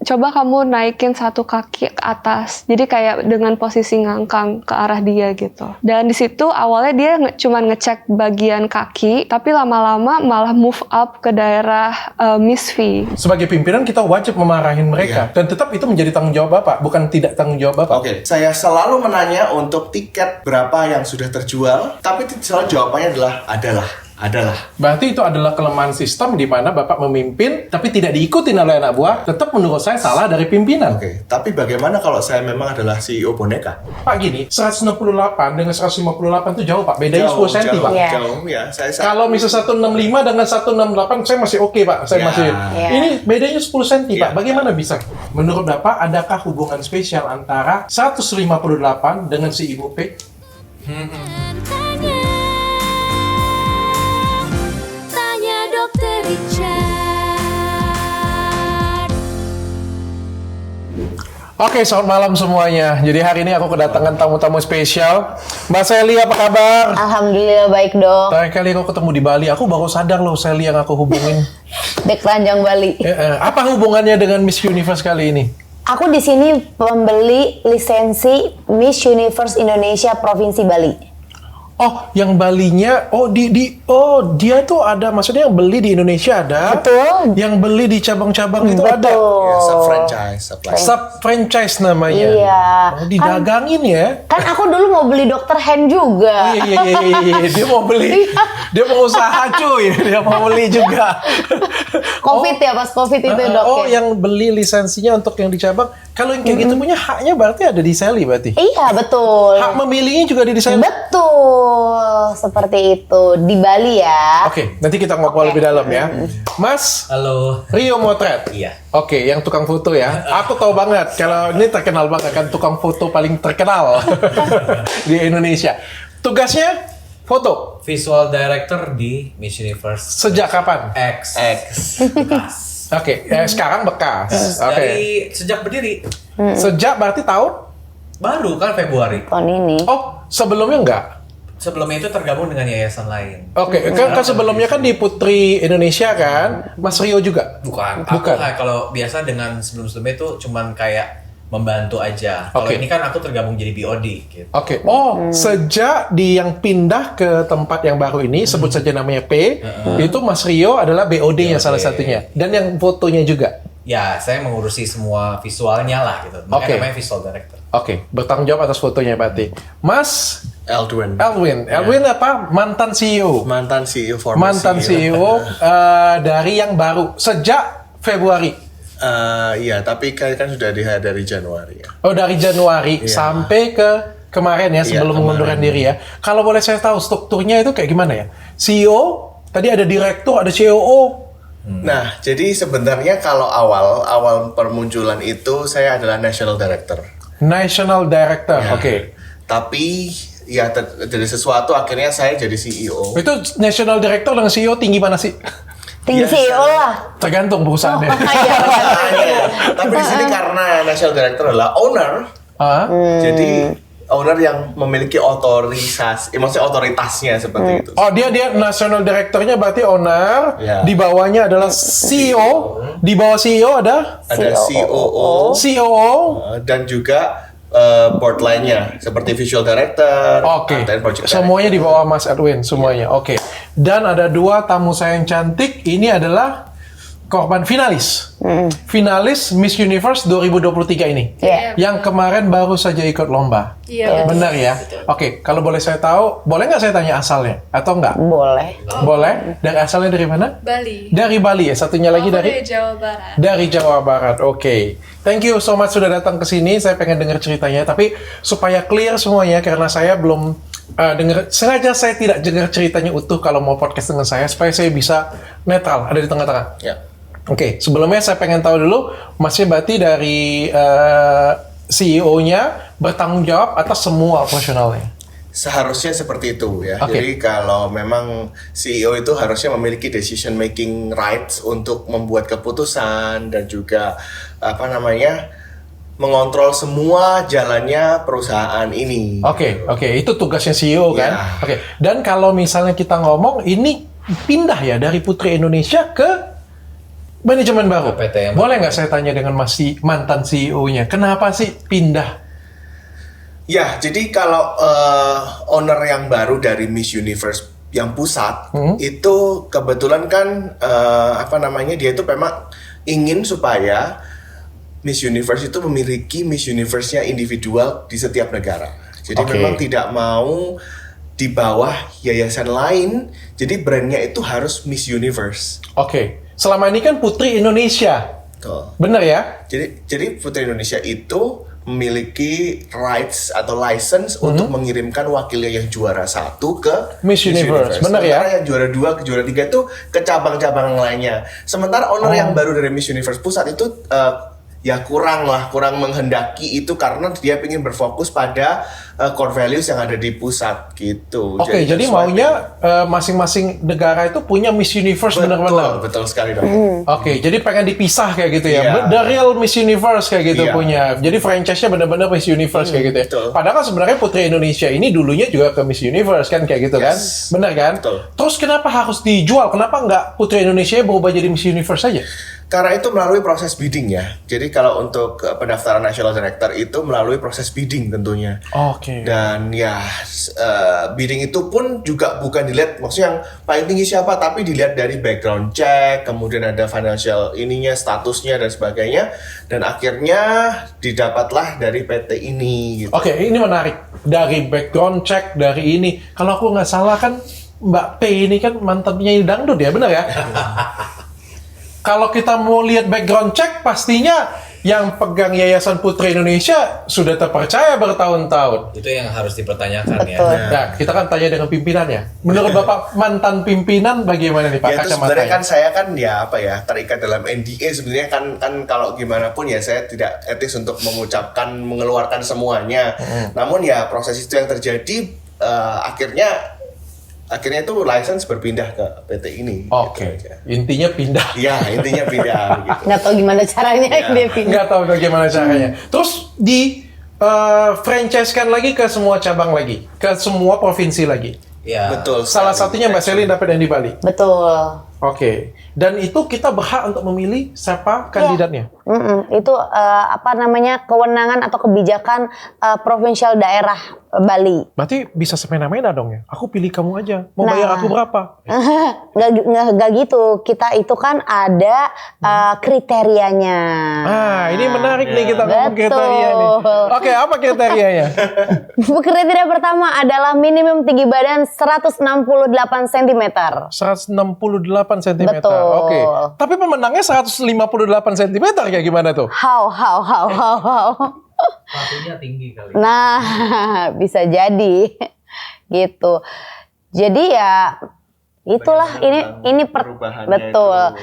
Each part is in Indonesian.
coba kamu naikin satu kaki ke atas. Jadi kayak dengan posisi ngangkang ke arah dia gitu. Dan di situ awalnya dia cuman ngecek bagian kaki, tapi lama-lama malah move up ke daerah Miss V. Sebagai pimpinan kita wajib memarahin mereka. Dan tetap itu menjadi tanggung jawab Bapak, bukan tidak tanggung jawab Bapak. Oke, saya selalu menanya untuk tiket berapa yang sudah terjual, tapi selalu jawabannya adalah. Berarti itu adalah kelemahan sistem di mana Bapak memimpin tapi tidak diikutin oleh anak buah, tetap menurut saya salah dari pimpinan. Oke, tapi bagaimana kalau saya memang adalah CEO boneka? Pak gini, 168 dengan 158 itu jauh Pak, bedanya 10 cm Pak. Jauh ya. Kalau misal 165 dengan 168 saya masih oke Pak, saya masih. Ini bedanya 10 cm Pak, bagaimana bisa? Menurut Bapak adakah hubungan spesial antara 158 dengan si Ibu P? Oke, selamat malam semuanya. Jadi hari ini aku kedatangan tamu-tamu spesial. Mbak Sally, apa kabar? Alhamdulillah baik dong. Terakhir kali aku ketemu di Bali, aku baru sadar loh Sally yang aku hubungin. Dek Ranjang Bali. Apa hubungannya dengan Miss Universe kali ini? Aku di sini pembeli lisensi Miss Universe Indonesia Provinsi Bali. Oh, yang Balinya, dia tuh ada, maksudnya yang beli di Indonesia ada. Betul. Yang beli di cabang-cabang itu ada. Ya, Sub-franchise namanya. Iya. Oh, didagangin ya. Kan aku dulu mau beli Dr. Hand juga. Iya. Dia mau beli. Dia mau usaha cuy. Dia mau beli juga. Covid ya, pas Covid itu dok ya. Yang beli lisensinya untuk yang di cabang. Kalau yang kayak gitu punya haknya berarti ada di Sally berarti? Iya, betul. Hak memilihnya juga ada di Sally? Betul. Seperti itu. Di Bali ya. Oke, nanti kita ngobrol lebih dalam ya. Mas. Halo. Rio Motret. Iya. Oke, yang tukang foto ya. Aku tahu banget kalau ini terkenal banget kan tukang foto paling terkenal di Indonesia. Tugasnya foto. Visual director di Miss Universe. Sejak kapan? X. Bekas. Oke, sekarang bekas. Oke. Dari sejak berdiri. Sejak berarti tahun? Baru kan Februari. Tahun ini. Oh, sebelumnya enggak? Sebelumnya itu tergabung dengan yayasan lain. Oke, kan sebelumnya kan di Putri Indonesia kan, Mas Rio juga? Bukan. Bukan. Aku kalau biasa dengan sebelum-sebelumnya itu cuman kayak membantu aja. Kalau Oke. ini kan aku tergabung jadi BOD gitu. Oke. Oh, sejak yang pindah ke tempat yang baru ini, sebut saja namanya P, itu Mas Rio adalah BOD-nya salah satunya. Dan yang fotonya juga. Ya, saya mengurusi semua visualnya lah gitu. Makanya Oke. namanya visual director. Oke, bertanggung jawab atas fotonya berarti. Mas Elwin, apa? Mantan CEO. mantan CEO Mantan CEO dari yang baru sejak Februari. Iya, tapi kan sudah dari Januari ya. Oh, dari Januari sampai ke kemarin ya, sebelum mengunduran diri ya. Kalau boleh saya tahu strukturnya itu kayak gimana ya? CEO, tadi ada direktur, ada COO. Nah, jadi sebenarnya kalau awal permunculan itu saya adalah National Director. National Director, Ya. oke. Tapi ya dari sesuatu akhirnya saya jadi CEO. Itu National Director dengan CEO tinggi mana sih? Tinggi Biasa. CEO lah. Tergantung perusahaannya. Iya. Tapi di sini karena National Director adalah owner, jadi owner yang memiliki maksudnya otoritasnya seperti itu. Oh, dia National Directornya berarti owner, Ya. di bawahnya adalah CEO, di bawah CEO ada Ada COO dan juga board lainnya seperti visual director, Oke, dan project semuanya di bawah Mas Edwin, semuanya. Oke. Dan ada dua tamu saya yang cantik. Ini adalah korban finalis. Finalis Miss Universe 2023 ini. Iya. Yang kemarin baru saja ikut lomba. Iya. Benar ya? Oke, kalau boleh saya tahu, boleh nggak saya tanya asalnya? Atau enggak? Boleh. Boleh? Dan asalnya dari mana? Bali. Dari Bali ya? Satunya lagi dari? Jawa Barat. Dari Jawa Barat, oke. Thank you so much sudah datang ke sini. Saya pengen dengar ceritanya, tapi supaya clear semuanya karena saya belum dengar. Sengaja saya tidak dengar ceritanya utuh kalau mau podcast dengan saya supaya saya bisa netral, ada di tengah-tengah. Ya. Oke, sebelumnya saya pengen tahu dulu, Masnya berarti dari CEO-nya bertanggung jawab atas semua operasionalnya. Seharusnya seperti itu ya. Oke. Jadi kalau memang CEO itu harusnya memiliki decision making rights untuk membuat keputusan dan juga mengontrol semua jalannya perusahaan ini. Oke, itu tugasnya CEO kan? Ya. Oke. Dan kalau misalnya kita ngomong ini pindah ya dari Putri Indonesia ke Manajemen baru. PT yang Boleh baru. nggak saya tanya dengan mantan CEO-nya, kenapa sih pindah? Ya, jadi kalau owner yang baru dari Miss Universe yang pusat itu kebetulan kan dia itu memang ingin supaya Miss Universe itu memiliki Miss Universe-nya individual di setiap negara. Jadi Oke. memang tidak mau di bawah yayasan lain. Jadi brandnya itu harus Miss Universe. Oke, selama ini kan Putri Indonesia, Tuh. bener ya? Jadi Putri Indonesia itu memiliki rights atau license untuk mengirimkan wakilnya yang juara 1 ke Miss Universe, bener ya? Sementara yang juara 2 ke juara 3 itu ke cabang-cabang lainnya. Sementara owner yang baru dari Miss Universe pusat itu ya kurang menghendaki itu karena dia ingin berfokus pada core values yang ada di pusat gitu. Oke, jadi sesuai maunya masing-masing negara itu punya Miss Universe benar-benar. betul sekali dong. Oke, jadi pengen dipisah kayak gitu ya. Iya. The real Miss Universe kayak gitu Iya. punya. Jadi franchise-nya benar-benar Miss Universe kayak gitu ya. betul. Padahal kan sebenarnya Putri Indonesia ini dulunya juga ke Miss Universe kan kayak gitu kan. Yes. Benar kan? Betul. Terus kenapa harus dijual? Kenapa nggak Putri Indonesia berubah jadi Miss Universe aja? Karena itu melalui proses bidding ya. Jadi kalau untuk pendaftaran National Director itu melalui proses bidding tentunya. Oke. Dan ya bidding itu pun juga bukan dilihat maksudnya yang paling tinggi siapa, tapi dilihat dari background check, kemudian ada financial ininya, statusnya dan sebagainya, dan akhirnya didapatlah dari PT ini gitu. Oke, ini menarik. Dari background check, dari ini. Kalau aku nggak salah kan Mbak P ini kan mantan penyanyi dangdut ya, benar ya? Kalau kita mau lihat background check, pastinya yang pegang Yayasan Putri Indonesia sudah terpercaya bertahun-tahun. Itu yang harus dipertanyakan ya. Betul. Nah, kita kan tanya dengan pimpinannya. Menurut Bapak mantan pimpinan bagaimana nih Pak Ya itu sebenarnya kacamatanya? kan saya kan ya apa ya terikat dalam NDA sebenarnya kan kalau gimana pun ya saya tidak etis untuk mengeluarkan semuanya. Namun ya proses itu yang terjadi akhirnya itu license berpindah ke PT ini. Oke, Gitu aja. intinya pindah. Ya intinya pindah gitu. Nggak tahu gimana caranya Ya. dia pindah. Nggak tahu bagaimana caranya. Terus di franchise-kan lagi ke semua cabang lagi, ke semua provinsi lagi. Ya. Betul. Salah sekali. satunya Mbak Selly dapat yang di Bali. Betul. Oke, dan itu kita berhak untuk memilih siapa kandidatnya. Itu kewenangan atau kebijakan provinsial daerah Bali. Berarti bisa semena-mena dong ya. Aku pilih kamu aja. Mau Nah. bayar aku berapa? Nggak gitu. Kita itu kan ada kriterianya. Ini menarik nih kita ngomong Betul. kriteria nih. Oke, apa kriterianya? Kriteria pertama adalah minimum tinggi badan 168 cm. 168 cm. Betul. Oke. Tapi pemenangnya 158 cm kayak gimana tuh? How. Satunya tinggi kali. Nah, bisa jadi gitu. Jadi ya itulah ini perubahannya betul. itu.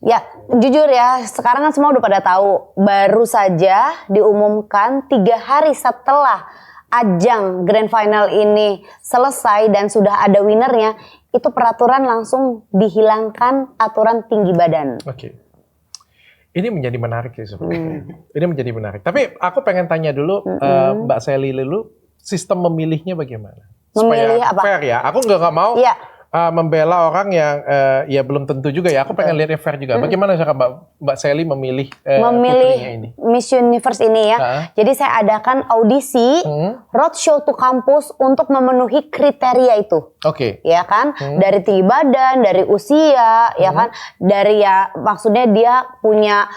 Ya, jujur ya, sekarang kan semua udah pada tahu. Baru saja diumumkan 3 hari setelah ajang Grand Final ini selesai dan sudah ada winnernya, itu peraturan langsung dihilangkan aturan tinggi badan. Oke. Ini menjadi menarik sih sebenarnya. Ini menjadi menarik. Tapi aku pengen tanya dulu Mbak Selly dulu, sistem memilihnya bagaimana? Memilih Supaya apa? fair ya. Aku nggak mau Iya. membela orang yang ya belum tentu juga ya. Aku pengen lihatnya fair juga. Bagaimana cara Mbak Selly memilih putrinya ini? Miss Universe ini ya. Heeh. Jadi saya adakan audisi roadshow to kampus untuk memenuhi kriteria itu. Oke. Ya kan, dari tinggi badan, dari usia, ya kan, dari ya maksudnya dia punya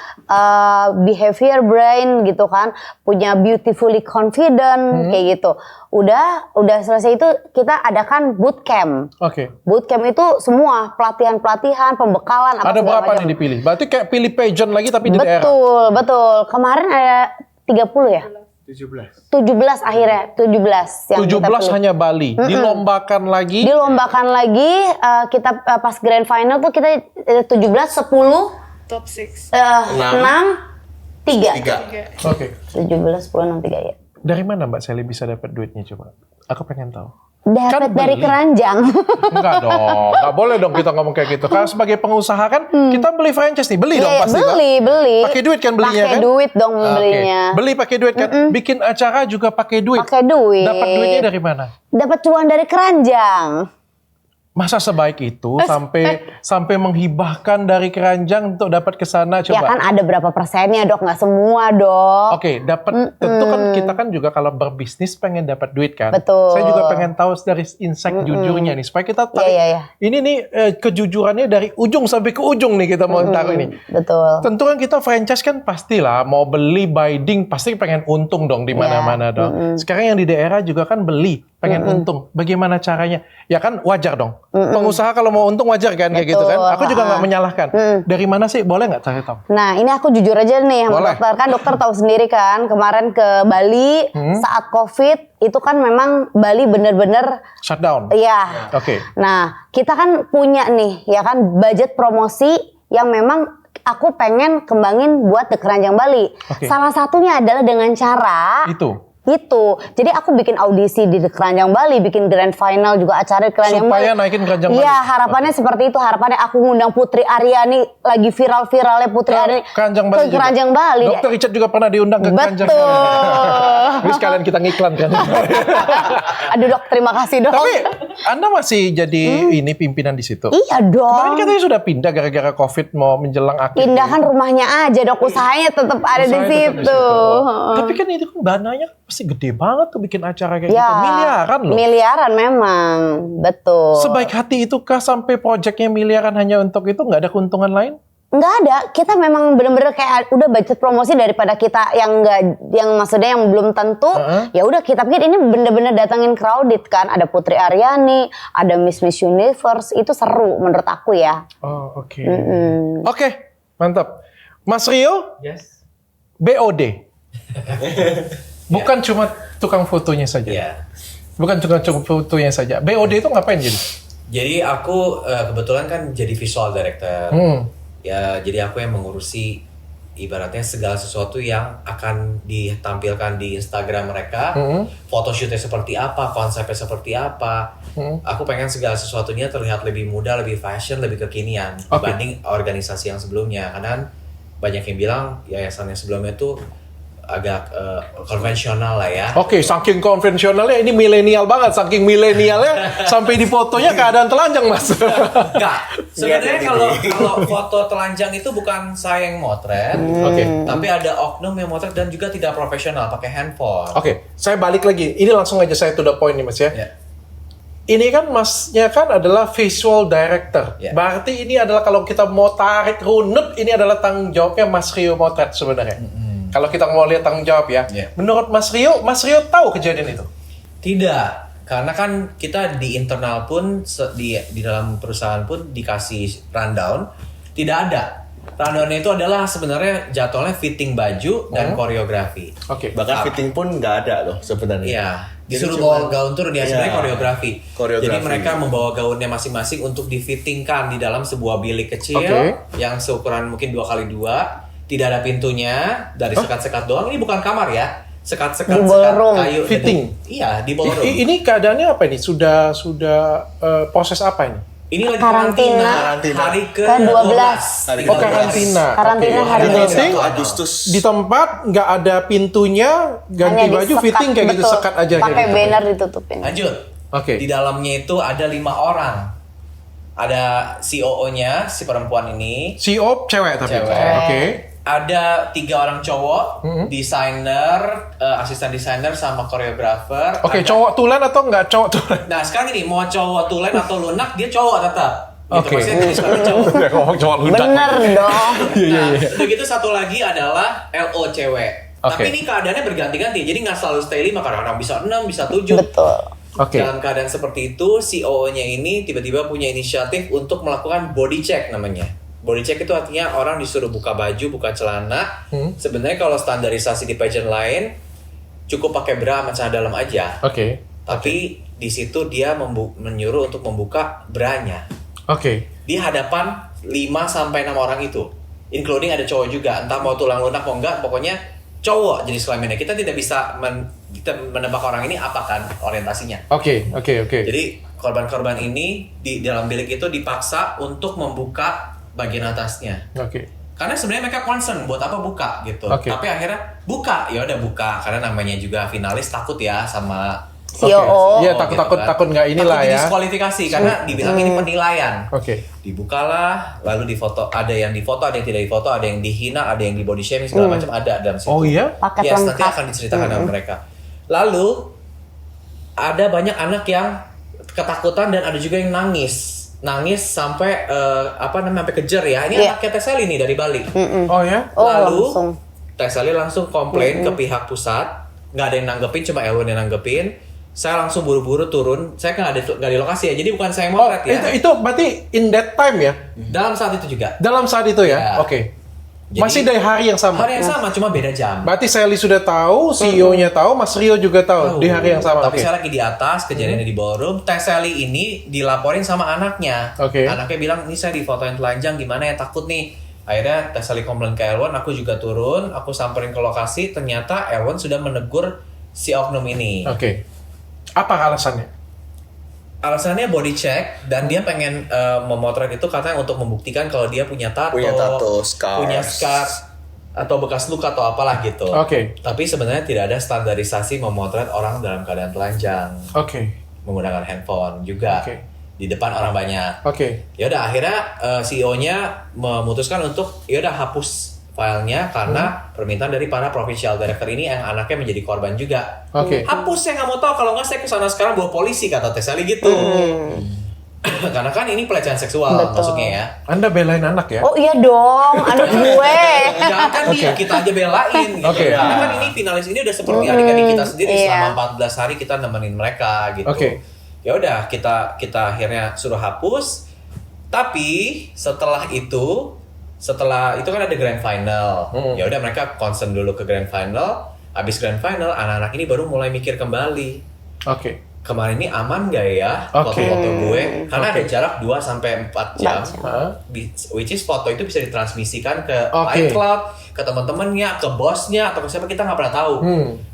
behavior brain gitu kan, punya beautifully confident kayak gitu. Udah selesai itu kita adakan bootcamp. Oke. Bootcamp itu semua pelatihan, pembekalan apa Ada segala berapa macam. nih dipilih? Berarti kayak pilih pageant lagi tapi di daerah. Betul. Kemarin ada 30 ya? 17 akhirnya, 17 yang 17 kita pilih. hanya Bali. Dilombakan lagi. Dilombakan lagi, kita pas grand final tuh kita 17, 10, Top 6. 6, 3. 3. Oke. 17, 10, 6, 3 ya. Dari mana Mbak Selly bisa dapat duitnya coba? Aku pengen tahu. Dapat Kan dari beli. keranjang. Enggak dong, enggak boleh dong kita ngomong kayak gitu. Karena sebagai pengusaha kan kita beli franchise nih, beli dong Iya, pasti kan? beli. Pakai duit kan belinya Pakai kan? duit dong Oke. belinya. Beli pakai duit kan? Bikin acara juga pakai duit. Pakai duit. Dapat duitnya dari mana? Dapat cuan dari keranjang. Masa sebaik itu sampai menghibahkan dari keranjang untuk dapat ke sana Ya coba? kan ada berapa persennya dok, nggak semua dok. Oke, dapat tentu kan kita kan juga kalau berbisnis pengen dapat duit kan. Betul. Saya juga pengen tahu dari insight jujurnya nih supaya kita tahu. Iya. Ini nih kejujurannya dari ujung sampai ke ujung nih kita mau taruh ini. Betul. Tentu kan kita franchise kan pastilah mau beli buying pasti pengen untung dong di mana-mana dong. Sekarang yang di daerah juga kan beli pengen untung. Bagaimana caranya? Ya kan wajar dong. Pengusaha kalau mau untung wajar kan kayak gitu kan. Aku juga nggak menyalahkan. Dari mana sih? Boleh nggak saya tahu? Nah ini aku jujur aja nih sama Boleh. dokter. Kan dokter tahu sendiri kan kemarin ke Bali saat COVID itu kan memang Bali bener-bener Shutdown. iya. Oke. Nah kita kan punya nih ya kan budget promosi yang memang aku pengen kembangin buat The Keranjang Bali. Oke. Salah satunya adalah dengan cara itu. Jadi aku bikin audisi di The Keranjang Bali, bikin grand final juga acara di Keranjang Supaya Bali. naikin Keranjang Bali. Iya, harapannya seperti itu. Harapannya aku ngundang Putri Aryani, lagi viral-viralnya Putri Aryani Keranjang Bali ke Keranjang Bali. Dokter Richard juga pernah diundang ke Keranjang Bali. Betul. Ini sekalian kita ngiklan kan. Aduh dok, terima kasih dok. Tapi Anda masih jadi ini pimpinan di situ. Iya Kemarin dong. katanya sudah pindah gara-gara COVID mau menjelang akhir. Pindahkan rumahnya aja dok, usahanya tetap ada di Usahanya tetap di situ. Tapi kan itu kan dananya pasti gede banget tuh bikin acara kayak Ya, gitu. Miliaran loh. Miliaran memang, betul. Sebaik hati itukah sampai proyeknya miliaran hanya untuk itu? Nggak ada keuntungan lain? Nggak ada, kita memang bener-bener kayak udah budget promosi daripada kita yang nggak, yang maksudnya yang belum tentu. Ya udah kita pikir ini bener-bener datangin crowded kan, ada Putri Aryani, ada Miss Universe, itu seru menurut aku ya. Oh, oke. Oke, mantap. Mas Rio, Yes. BOD. Bukan cuma tukang fotonya saja. Iya. Bukan tukang fotonya saja. BOD itu ngapain jadi? Jadi aku kebetulan kan jadi visual director. Ya, jadi aku yang mengurusi ibaratnya segala sesuatu yang akan ditampilkan di Instagram mereka. Photoshootnya seperti apa, konsepnya seperti apa. Aku pengen segala sesuatunya terlihat lebih mudah, lebih fashion, lebih kekinian dibanding organisasi yang sebelumnya. Karena banyak yang bilang yayasan yang sebelumnya itu agak konvensional lah ya. Oke, saking konvensionalnya ini milenial banget. Saking milenialnya sampai di fotonya keadaan telanjang, Mas. Enggak. Sebenarnya kalau foto telanjang itu bukan saya yang motret. Oke. Tapi ada oknum yang motret dan juga tidak profesional pakai handphone. Oke, saya balik lagi. Ini langsung aja saya to the point nih, Mas ya. Ya. Ini kan Masnya kan adalah visual director. Ya. Berarti ini adalah kalau kita mau tarik runut, ini adalah tanggung jawabnya Mas Rio Motret sebenarnya. Kalau kita mau lihat tanggung jawab ya. Ya. Menurut Mas Rio tahu kejadian itu? Tidak, karena kan kita di internal pun di dalam perusahaan pun dikasih rundown, tidak ada. Rundown itu adalah sebenarnya jadwalnya fitting baju dan koreografi. Oke. Bahkan fitting pun nggak ada loh sebenarnya. Iya, disuruh Jadi bawa cuman- gaun tuh dia sebenarnya Iya. koreografi. Koreografi. Jadi mereka membawa gaunnya masing-masing untuk difittingkan di dalam sebuah bilik kecil Oke. yang seukuran mungkin 2x2, tidak ada pintunya, dari sekat-sekat doang. Ini bukan kamar ya, sekat-sekat Di ballroom. kayu. Fitting. Iya, di ballroom. Ini keadaannya apa ini? Sudah proses apa ini? Ini lagi Karantina. hari Ke-12. Oh, karantina. Karantina Oke. hari Di ini. fitting, 1 Agustus. di tempat nggak ada pintunya, ganti Hanya baju disekat, fitting kayak gitu, betul. sekat aja kayak Pakai gitu. banner ditutupin. Lanjut. Oke. Di dalamnya itu ada 5 orang. Ada COO-nya, si perempuan ini. CEO cewek tapi. Cewek. Oke. Ada 3 orang cowok, desainer, asisten desainer sama koreografer. Oke, Ada- cowok tulen atau nggak cowok tulen? Nah sekarang ini mau cowok tulen atau lunak dia cowok tetap. Gitu, Oke. maksudnya jenis kelamin cowok. Udah ngomong cowok lunak. Bener dong. Iya. Nah, begitu satu lagi adalah LO cewek. Oke. Tapi ini keadaannya berganti-ganti, jadi nggak selalu stay 5, kadang-kadang bisa 6, bisa 7. Betul. Oke. Dalam keadaan seperti itu, CEO-nya ini tiba-tiba punya inisiatif untuk melakukan body check namanya. Body check itu artinya orang disuruh buka baju, buka celana. Sebenarnya kalau standarisasi di pageant lain, cukup pakai bra sama celana dalam aja. Oke. Tapi di situ dia menyuruh untuk membuka branya Oke. di hadapan 5-6 orang itu, including ada cowok juga, entah mau tulang lunak mau enggak, pokoknya cowok jenis kelaminnya. Kita tidak bisa kita menebak orang ini apa kan orientasinya. Oke. Jadi korban-korban ini di dalam bilik itu dipaksa untuk membuka bagian atasnya. Oke. Karena sebenarnya mereka concern buat apa buka gitu. Oke. Tapi akhirnya buka, ya udah buka karena namanya juga finalis takut ya sama COO. Iya, takut nggak inilah takut ya. diskualifikasi karena dibilang ini penilaian. Oke. Dibukalah, lalu difoto, ada yang difoto, ada yang tidak difoto, ada yang dihina, ada yang di body shaming segala macam ada dalam situ. Oh iya? Paket Yes, nanti lengkap. akan diceritakan sama mereka. Lalu ada banyak anak yang ketakutan dan ada juga yang nangis sampai sampai kejer ya. Ini Iya. anaknya Teh Sally nih dari Bali. Oh ya? Oh, Lalu langsung. Teh Sally langsung komplain ke pihak pusat, nggak ada yang nanggepin, cuma Elwin yang nanggepin. Saya langsung buru-buru turun. Saya kan nggak di lokasi ya, jadi bukan saya yang Oh, motret ya. itu berarti in that time ya? Dalam saat itu juga. Dalam saat itu ya? Ya. Oke. Jadi, Masih dari hari yang sama? Hari yang sama, cuma beda jam. Berarti Sally sudah tahu, CEO-nya tahu, Mas Rio juga tahu di hari yang sama. Tapi Oke. saya lagi di atas, kejadiannya di ballroom. Teh Sally ini dilaporin sama anaknya. Oke. Anaknya bilang, ini saya difotoin telanjang, gimana ya, takut nih. Akhirnya Teh Sally komplain ke Elwon, aku juga turun, aku samperin ke lokasi. Ternyata Elwon sudah menegur si oknum ini. Oke. Apa alasannya? Alasannya body check dan dia pengen memotret itu katanya untuk membuktikan kalau dia punya tato, scars. punya scar atau bekas luka atau apalah gitu. Oke. Tapi sebenarnya tidak ada standarisasi memotret orang dalam keadaan telanjang Oke. menggunakan handphone juga Oke. di depan orang banyak. Oke. Ya udah akhirnya CEO-nya memutuskan untuk ya udah hapus filenya karena permintaan dari para provincial director ini yang anaknya menjadi korban juga. Oke. Hapus, saya nggak mau tahu, kalau nggak saya kesana sekarang bawa polisi, kata Teh Sally gitu. Karena kan ini pelecehan seksual Betul. masuknya ya. Anda belain anak ya? Oh iya dong, anak gue. Jangan kan dia, kita aja belain gitu. Oke. Karena kan ini finalis ini udah seperti adik-adik kita sendiri, Iya. selama 14 hari kita nemenin mereka gitu. Oke. Ya udah kita akhirnya suruh hapus. Tapi setelah itu kan ada grand final. Ya udah mereka concern dulu ke grand final. Habis grand final, anak-anak ini baru mulai mikir kembali. Oke. Kemarin ini aman gak ya Oke. foto-foto gue? Karena ada jarak 2-4 jam. Hah? Which is foto itu bisa ditransmisikan ke Oke. iCloud, ke teman-temannya, ke bosnya, atau ke siapa, kita nggak pernah tahu.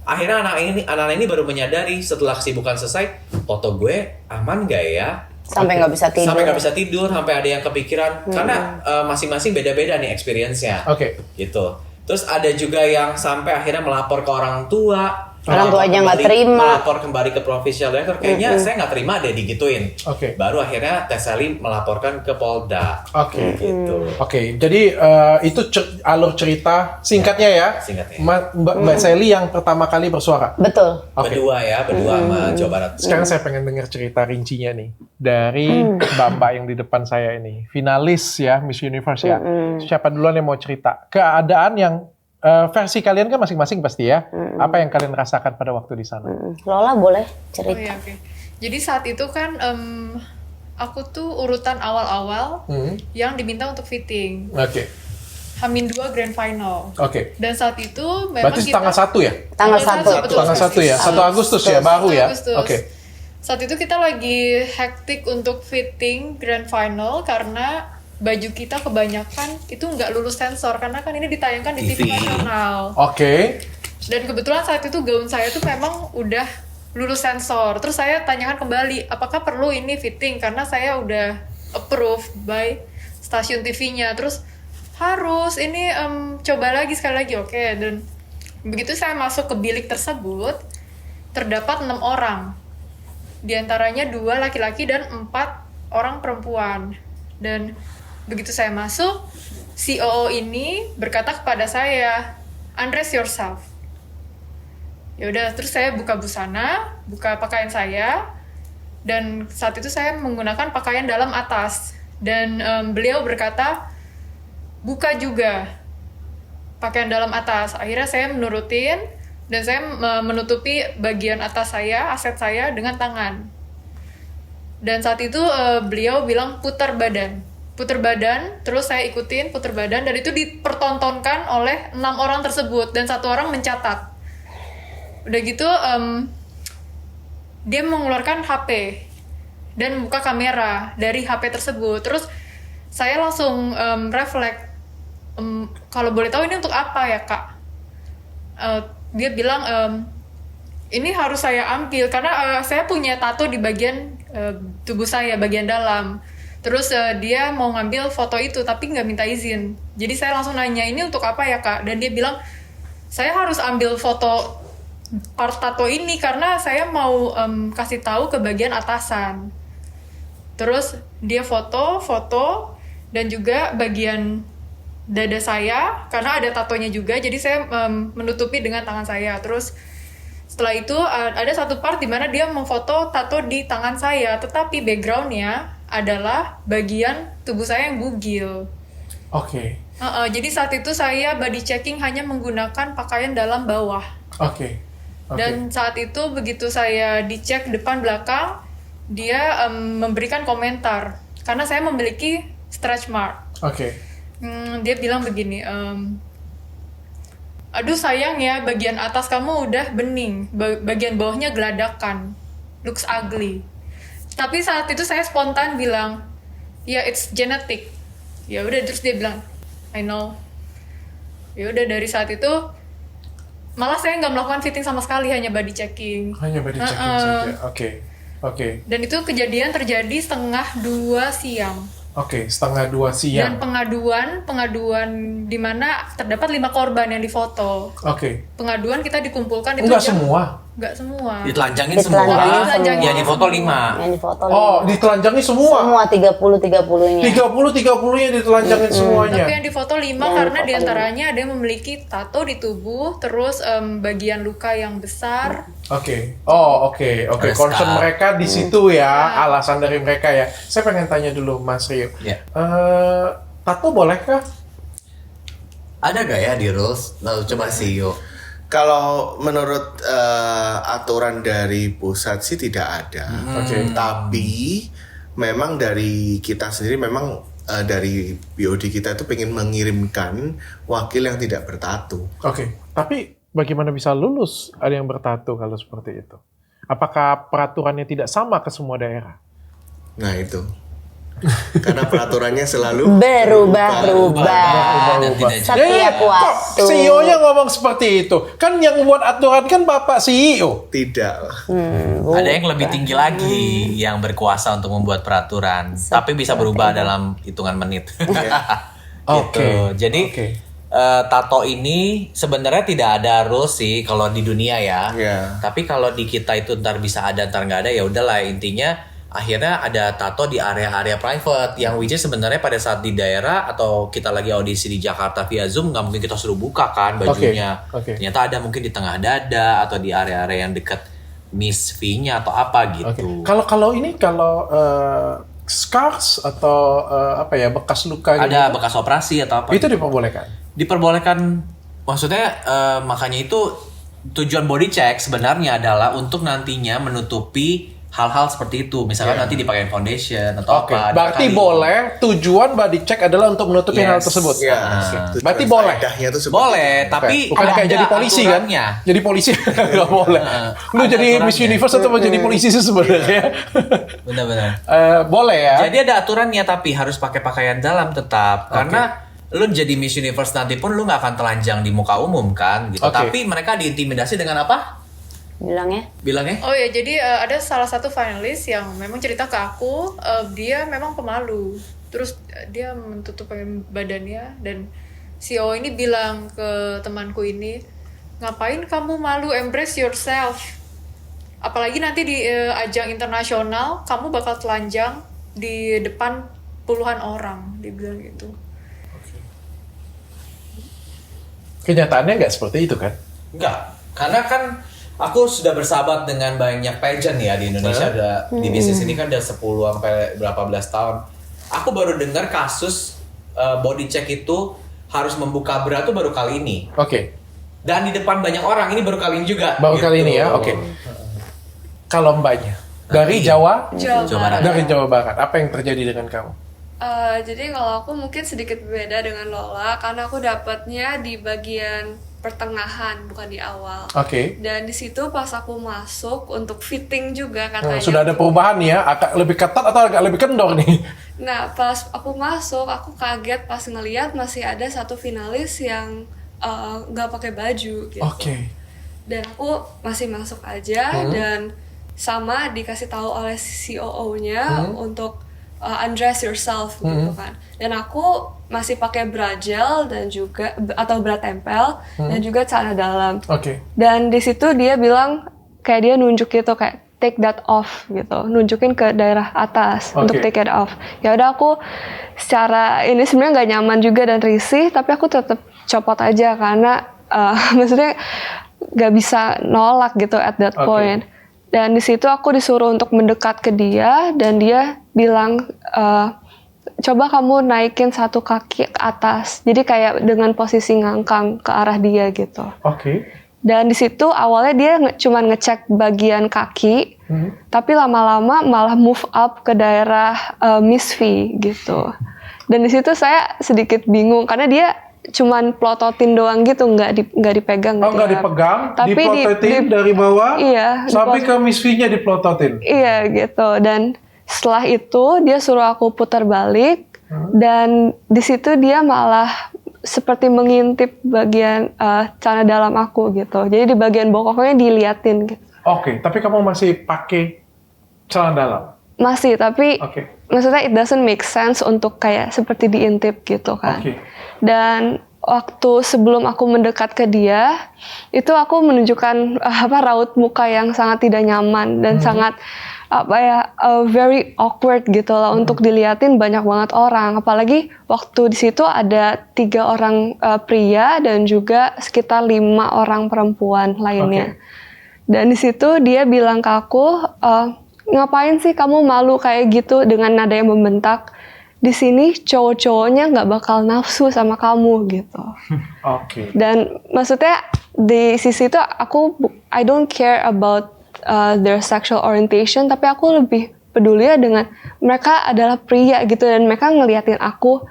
Akhirnya anak ini baru menyadari setelah kesibukan selesai, foto gue aman gak ya? Sampai nggak bisa tidur. Sampai nggak bisa tidur, sampai ada yang kepikiran. Karena masing-masing beda-beda nih experience-nya. Oke. Gitu. Terus ada juga yang sampai akhirnya melapor ke orang tua. Orang tuanya nggak Melapor terima. Melapor kembali ke provincial director. Kayaknya saya nggak terima deh digituin. Oke. Baru akhirnya Teh Sally melaporkan ke Polda. Oke. Gitu. Oke, jadi itu alur cerita singkatnya ya. Singkatnya. Mbak Sally yang pertama kali bersuara. Betul. Oke. Berdua sama Jawa Barat. Sekarang saya pengen dengar cerita rincinya nih dari Mbak yang di depan saya ini, finalis ya Miss Universe ya. Siapa duluan yang mau cerita? Keadaan yang versi kalian kan masing-masing pasti ya. Apa yang kalian rasakan pada waktu di sana? Lola boleh Oh cerita. iya, oke. Jadi saat itu kan aku tuh urutan awal-awal yang diminta untuk fitting. Oke. H-2 grand final. Oke. Dan saat itu memang Berarti kita tanggal 1 ya? Tanggal 1. betul. Tanggal 1 ya? 1 Agustus ya, baru ya? Agustus. Oke. Saat itu kita lagi hektik untuk fitting grand final karena baju kita kebanyakan itu nggak lulus sensor karena kan ini ditayangkan di TV nasional. Oke. Dan kebetulan saat itu gaun saya tuh memang udah lulus sensor. Terus saya tanyakan kembali, apakah perlu ini fitting? Karena saya udah approved by stasiun TV-nya. Terus harus ini coba lagi sekali lagi, oke. Dan begitu saya masuk ke bilik tersebut, terdapat 6 orang. Di antaranya 2 laki-laki dan 4 orang perempuan. Dan begitu saya masuk, COO ini berkata kepada saya, undress yourself. Ya udah, terus saya buka busana, buka pakaian saya, dan saat itu saya menggunakan pakaian dalam atas. Dan beliau berkata, buka juga pakaian dalam atas. Akhirnya saya menurutin, dan saya menutupi bagian atas saya, aset saya dengan tangan. Dan saat itu beliau bilang putar badan, terus saya ikutin putar badan, dan itu dipertontonkan oleh 6 orang tersebut, dan 1 orang mencatat. Udah gitu dia mengeluarkan HP dan buka kamera dari HP tersebut. Terus saya langsung refleks, kalau boleh tahu ini untuk apa ya kak? Dia bilang ini harus saya ambil karena saya punya tato di bagian tubuh saya, bagian dalam. Terus dia mau ngambil foto itu tapi nggak minta izin. Jadi saya langsung nanya, ini untuk apa ya kak? Dan dia bilang, saya harus ambil foto part tato ini karena saya mau kasih tahu ke bagian atasan. Terus dia foto dan juga bagian dada saya karena ada tatonya juga, jadi saya menutupi dengan tangan saya. Terus setelah itu ada satu part di mana dia memfoto tato di tangan saya, tetapi backgroundnya adalah bagian tubuh saya yang bugil. Oke. Jadi saat itu saya body checking hanya menggunakan pakaian dalam bawah. Oke. Dan saat itu begitu saya dicek depan belakang, dia memberikan komentar karena saya memiliki stretch mark. Oke. Dia bilang begini, aduh sayang ya, bagian atas kamu udah bening, bagian bawahnya geladakan, looks ugly. Tapi saat itu saya spontan bilang, ya it's genetic. Ya udah, terus dia bilang, I know. Ya udah, dari saat itu malah saya nggak melakukan fitting sama sekali, hanya body checking. Hanya body checking saja. Oke. Dan itu kejadian terjadi 1:30 siang. Oke, 1:30 siang. Dan pengaduan di mana terdapat 5 korban yang difoto. Oke. Pengaduan kita dikumpulkan itu Enggak semua. Enggak semua. Ditelanjangin Ditelanjangin semua. semua. Ya di foto 5. Yang difoto Oh, ditelanjangi semua. semua 30-30-nya. 30-30-nya ditelanjangin semuanya. Tapi yang difoto 5 Yang karena difoto diantaranya ada yang memiliki tato di tubuh, terus bagian luka yang besar. Oke. Oh, oke. Ada Concern scar. mereka di situ ya, alasan dari mereka ya. Saya pengen tanya dulu Mas Rio. Ya. Tato bolehkah? Ada gak ya di rules? Lalu coba CEO. Kalau menurut aturan dari pusat sih tidak ada. Oke. Tapi memang dari kita sendiri memang dari BOD kita itu pengen mengirimkan wakil yang tidak bertato. Oke. Tapi bagaimana bisa lulus ada yang bertato kalau seperti itu? Apakah peraturannya tidak sama ke semua daerah? Nah itu. Karena peraturannya selalu Berubah-ubah. Dan tidak Setiap Kok waktu. CEO-nya ngomong seperti itu? Kan yang buat aturan kan Bapak CEO. tidak. Ada yang lebih tinggi lagi yang berkuasa untuk membuat peraturan, tapi bisa berubah dalam hitungan menit. Gitu. Jadi Oke. tato ini sebenarnya tidak ada rules sih kalau di dunia ya. Iya. Tapi kalau di kita itu ntar bisa ada ntar nggak ada, ya udahlah, intinya akhirnya ada tato di area-area private yang which is sebenarnya pada saat di daerah atau kita lagi audisi di Jakarta via Zoom nggak mungkin kita suruh buka kan bajunya. Oke. Ternyata ada mungkin di tengah dada atau di area-area yang dekat Miss V-nya atau apa gitu. Kalau scars atau apa ya, bekas luka gitu, Ada bekas operasi atau apa? itu diperbolehkan. Diperbolehkan, maksudnya makanya itu tujuan body check sebenarnya adalah untuk nantinya menutupi hal-hal seperti itu. Misalkan nanti dipakai foundation atau Oke, apa. berarti boleh. Tujuan body check adalah untuk menutupi hal tersebut. Ya, Oke. Berarti boleh. Faedahnya tuh seperti Boleh, itu. tapi Bukan kayak ada jadi polisi aturannya. kan? Jadi polisi nggak boleh. Lu Ada jadi Miss aturannya. Universe atau mau jadi polisi sih sebenarnya? Benar-benar. Boleh ya. Jadi ada aturannya, tapi harus pakai pakaian dalam tetap. Karena lu jadi Miss Universe nanti pun lu nggak akan telanjang di muka umum kan gitu. Oke. Tapi mereka diintimidasi dengan apa? Bilangnya Bilangnya? Oh ya, jadi ada salah satu finalis yang memang cerita ke aku, dia memang pemalu. Terus dia menutup badannya, dan CEO ini bilang ke temanku ini, ngapain kamu malu, embrace yourself. Apalagi nanti di ajang internasional, kamu bakal telanjang di depan puluhan orang, dia bilang gitu. Kenyataannya nggak seperti itu kan? Enggak, karena kan aku sudah bersahabat dengan banyak pageant ya di Indonesia. Di bisnis ini kan udah 10 sampai berapa belas tahun. Aku baru dengar kasus body check itu harus membuka bra tuh baru kali ini. Oke. Dan di depan banyak orang, ini baru kali ini juga. Baru kali gitu. ini ya, oke. Kalau mbaknya dari Jawa, Jawa Barat. dari Jawa Barat, apa yang terjadi dengan kamu? Jadi kalau aku mungkin sedikit berbeda dengan Lola karena aku dapatnya di bagian pertengahan, bukan di awal. Oke. Dan di situ pas aku masuk untuk fitting juga katanya. Sudah ada perubahan nih ya, agak lebih ketat atau agak lebih kendor nih? Nah, pas aku masuk, aku kaget pas ngeliat masih ada satu finalis yang nggak pakai baju gitu. Oke. Dan aku masih masuk aja dan sama dikasih tahu oleh COO-nya untuk undress yourself gitu kan. Dan aku masih pakai bra gel dan juga atau bra tempel dan juga celana dalam. Oke. Dan di situ dia bilang kayak dia nunjuk gitu kayak take that off gitu, nunjukin ke daerah atas untuk take it off. Ya udah aku secara ini sebenarnya nggak nyaman juga dan risih, tapi aku tetap copot aja karena maksudnya nggak bisa nolak gitu at that point. Dan di situ aku disuruh untuk mendekat ke dia dan dia bilang coba kamu naikin satu kaki ke atas, jadi kayak dengan posisi ngangkang ke arah dia gitu. Oke. Dan di situ awalnya dia cuma ngecek bagian kaki, tapi lama-lama malah move up ke daerah Miss V gitu. Dan di situ saya sedikit bingung karena dia cuma plototin doang gitu, nggak dipegang. Oh, nggak dipegang, tapi diplototin dari bawah, iya, sampai ke Miss V-nya diplototin. Iya gitu. Dan setelah itu dia suruh aku putar balik, dan di situ dia malah seperti mengintip bagian celana dalam aku gitu. Jadi di bagian bokongnya diliatin gitu. Oke, tapi kamu masih pakai celana dalam? Masih, tapi maksudnya it doesn't make sense untuk kayak seperti diintip gitu kan. Dan waktu sebelum aku mendekat ke dia, itu aku menunjukkan raut muka yang sangat tidak nyaman dan sangat very awkward gitu lah untuk diliatin banyak banget orang. Apalagi waktu di situ ada 3 orang pria dan juga sekitar 5 orang perempuan lainnya. Dan di situ dia bilang ke aku, ngapain sih kamu malu kayak gitu, dengan nada yang membentak. Di sini cowok-cowoknya nggak bakal nafsu sama kamu gitu. Dan maksudnya di sisi itu I don't care about their sexual orientation, tapi aku lebih peduli dengan mereka adalah pria gitu dan mereka ngeliatin aku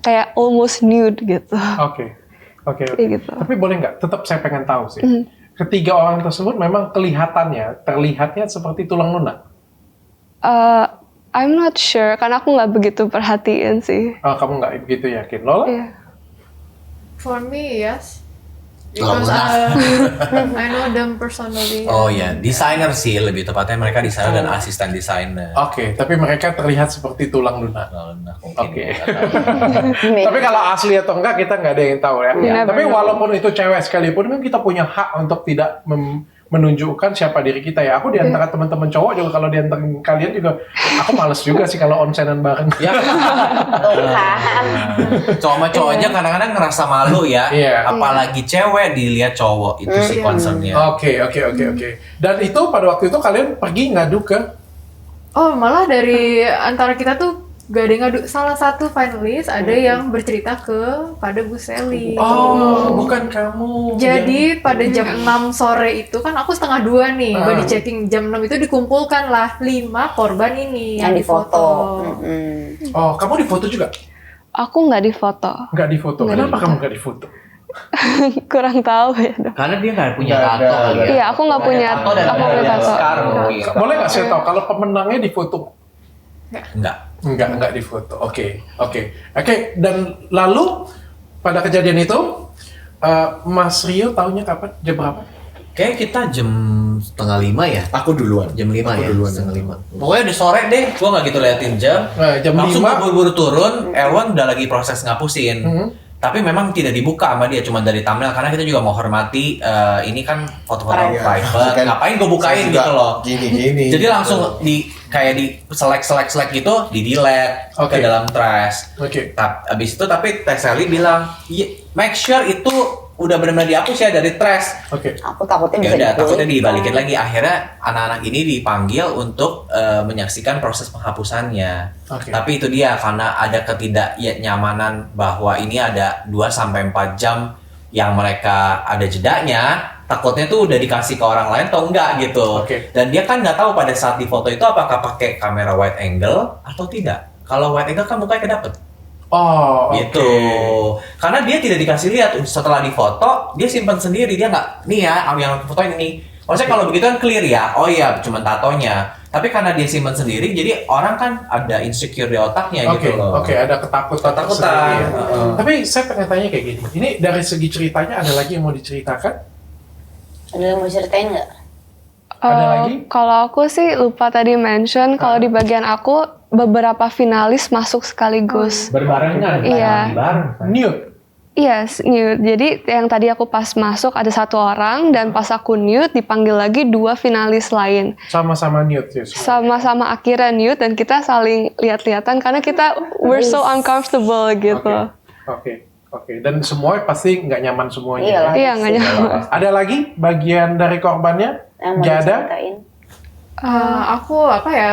kayak almost nude gitu. Oke. Gitu. Tapi boleh nggak? Tetap saya pengen tahu sih. Ketiga orang tersebut memang terlihatnya seperti tulang lunak. I'm not sure karena aku nggak begitu perhatiin sih. Oh, kamu nggak begitu yakin, Lola? Yeah. For me, yes. Tulang Because lunak. I know them personally. Oh ya, desainer sih lebih tepatnya, mereka desainer dan asisten desainer. Oke, tapi mereka terlihat seperti tulang lunak. Tulang lunak mungkin. Oke. Tapi kalau asli atau enggak kita nggak ada yang tahu ya. Never Tapi know. walaupun itu cewek sekalipun kan kita punya hak untuk tidak menunjukkan siapa diri kita ya. Aku di antara teman-teman cowok juga, kalau di antara kalian juga, aku males juga sih kalau onsenan bareng. Ya. Cowok aja kadang-kadang ngerasa malu ya. Apalagi cewek dilihat cowok, itu sih concernnya. Oke. Dan itu pada waktu itu kalian pergi ngadu ke? Oh, malah dari antara kita tuh gak ada yang ngadu. Salah satu finalis ada yang bercerita pada Bu Sally. Oh, bukan kamu. Jadi pada jam 6 sore itu kan aku 1:30 nih, body checking. Jam 6 itu dikumpulkan lah 5 korban ini yang difoto. Oh, kamu difoto juga? Aku nggak difoto. Nggak difoto. Kenapa kamu nggak difoto? Kurang tahu ya. Karena dia nggak punya tato kali ya. Iya, aku nggak punya. Tato dan Aku punya tato. scar mungkin. Boleh nggak saya tahu kalau pemenangnya difoto? Enggak. Enggak difoto. Oke. Dan lalu pada kejadian itu Mas Rio tahunya kapan? Jam berapa? Kayak kita jam 4:30 ya. Aku duluan. Jam 5 ya. Duluan. 4:30. Pokoknya udah sore deh. Gua nggak gitu liatin jam. Jam langsung 5. buru-buru turun. Erwan udah lagi proses ngapusin. Tapi memang tidak dibuka sama dia, cuma dari thumbnail karena kita juga mau hormati ini kan foto-foto private. Ngapain gue bukain gitu loh. Gini. Jadi langsung kayak di select gitu, di delete ke dalam trash. Abis itu tapi Teh Sally bilang, make sure itu udah benar-benar dihapus ya dari trash. Aku takutnya bisa Ya takutnya dibalikin lagi. Akhirnya anak-anak ini dipanggil untuk menyaksikan proses penghapusannya. Tapi itu dia, karena ada ketidaknyamanan bahwa ini ada 2-4 jam yang mereka ada jedanya, takutnya tuh udah dikasih ke orang lain atau enggak gitu. Dan dia kan nggak tahu pada saat di foto itu apakah pakai kamera wide angle atau tidak. Kalau wide angle kan mukanya kedapet. Gitu. Karena dia tidak dikasih lihat setelah difoto, dia simpan sendiri, dia nggak nih ya yang fotoin ini. Maksudnya kalau begitu kan clear ya, oh iya cuma tatonya. Tapi karena dia simpan sendiri, jadi orang kan ada insecure di otaknya gitu loh. Ada ketakutan. Tapi saya pengen tanya kayak gini. Ini dari segi ceritanya ada lagi yang mau diceritakan? Ada yang mau ceritain nggak? Ada lagi? Kalau aku sih lupa tadi mention, kalau di bagian aku beberapa finalis masuk sekaligus. Berbarengan, Iya. bareng. Nude. Iya, nude. Jadi yang tadi aku pas masuk ada 1 orang dan pas aku nude dipanggil lagi 2 finalis lain. Sama-sama nude ya. semua. Sama-sama akhirnya nude dan kita saling lihat-lihatan karena kita we're so uncomfortable gitu. Oke. Dan semua pasti nggak nyaman semuanya. Iyalah. ya? Iya, nggak nyaman. Ada lagi bagian dari korbannya? Yang mau Nggak ada? diceritain. Aku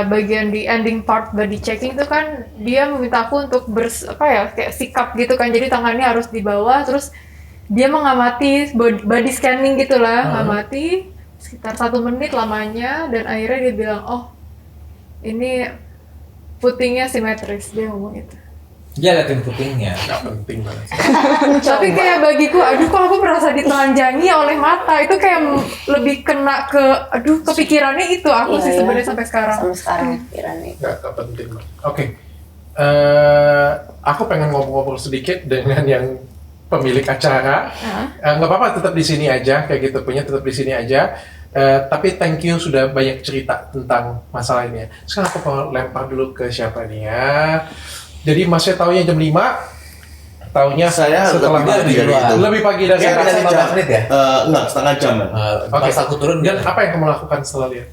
bagian di ending part body checking itu kan dia meminta aku untuk kayak sikap gitu kan, jadi tangannya harus di bawah, terus dia mengamati body scanning gitulah, ngamati sekitar 1 menit lamanya, dan akhirnya dia bilang, oh ini putingnya simetris, dia ngomong itu. Dia liatin putingnya. Nggak penting banget. Tapi kayak bagiku, aduh kok aku merasa ditelanjangi oleh mata, itu kayak lebih kena ke, kepikirannya itu aku Iya, sih iya. sebenarnya sampai sekarang. Sama sekarang pikirannya. Nggak penting banget. Oke. Aku pengen ngobrol-ngobrol sedikit dengan yang pemilik acara. Nggak apa-apa, tetap di sini aja, kayak gitu punya tetap di sini aja. Tapi thank you sudah banyak cerita tentang masalah ini. Sekarang aku mau lempar dulu ke siapa nih ya. Jadi masnya taunya jam 5, taunya Saya setelah lebih pagi dari itu. lebih pagi dari Saya itu. beda 15 menit ya? Enggak, setengah jam. Oke. Pas aku turun Dan apa yang kamu lakukan setelah lihat?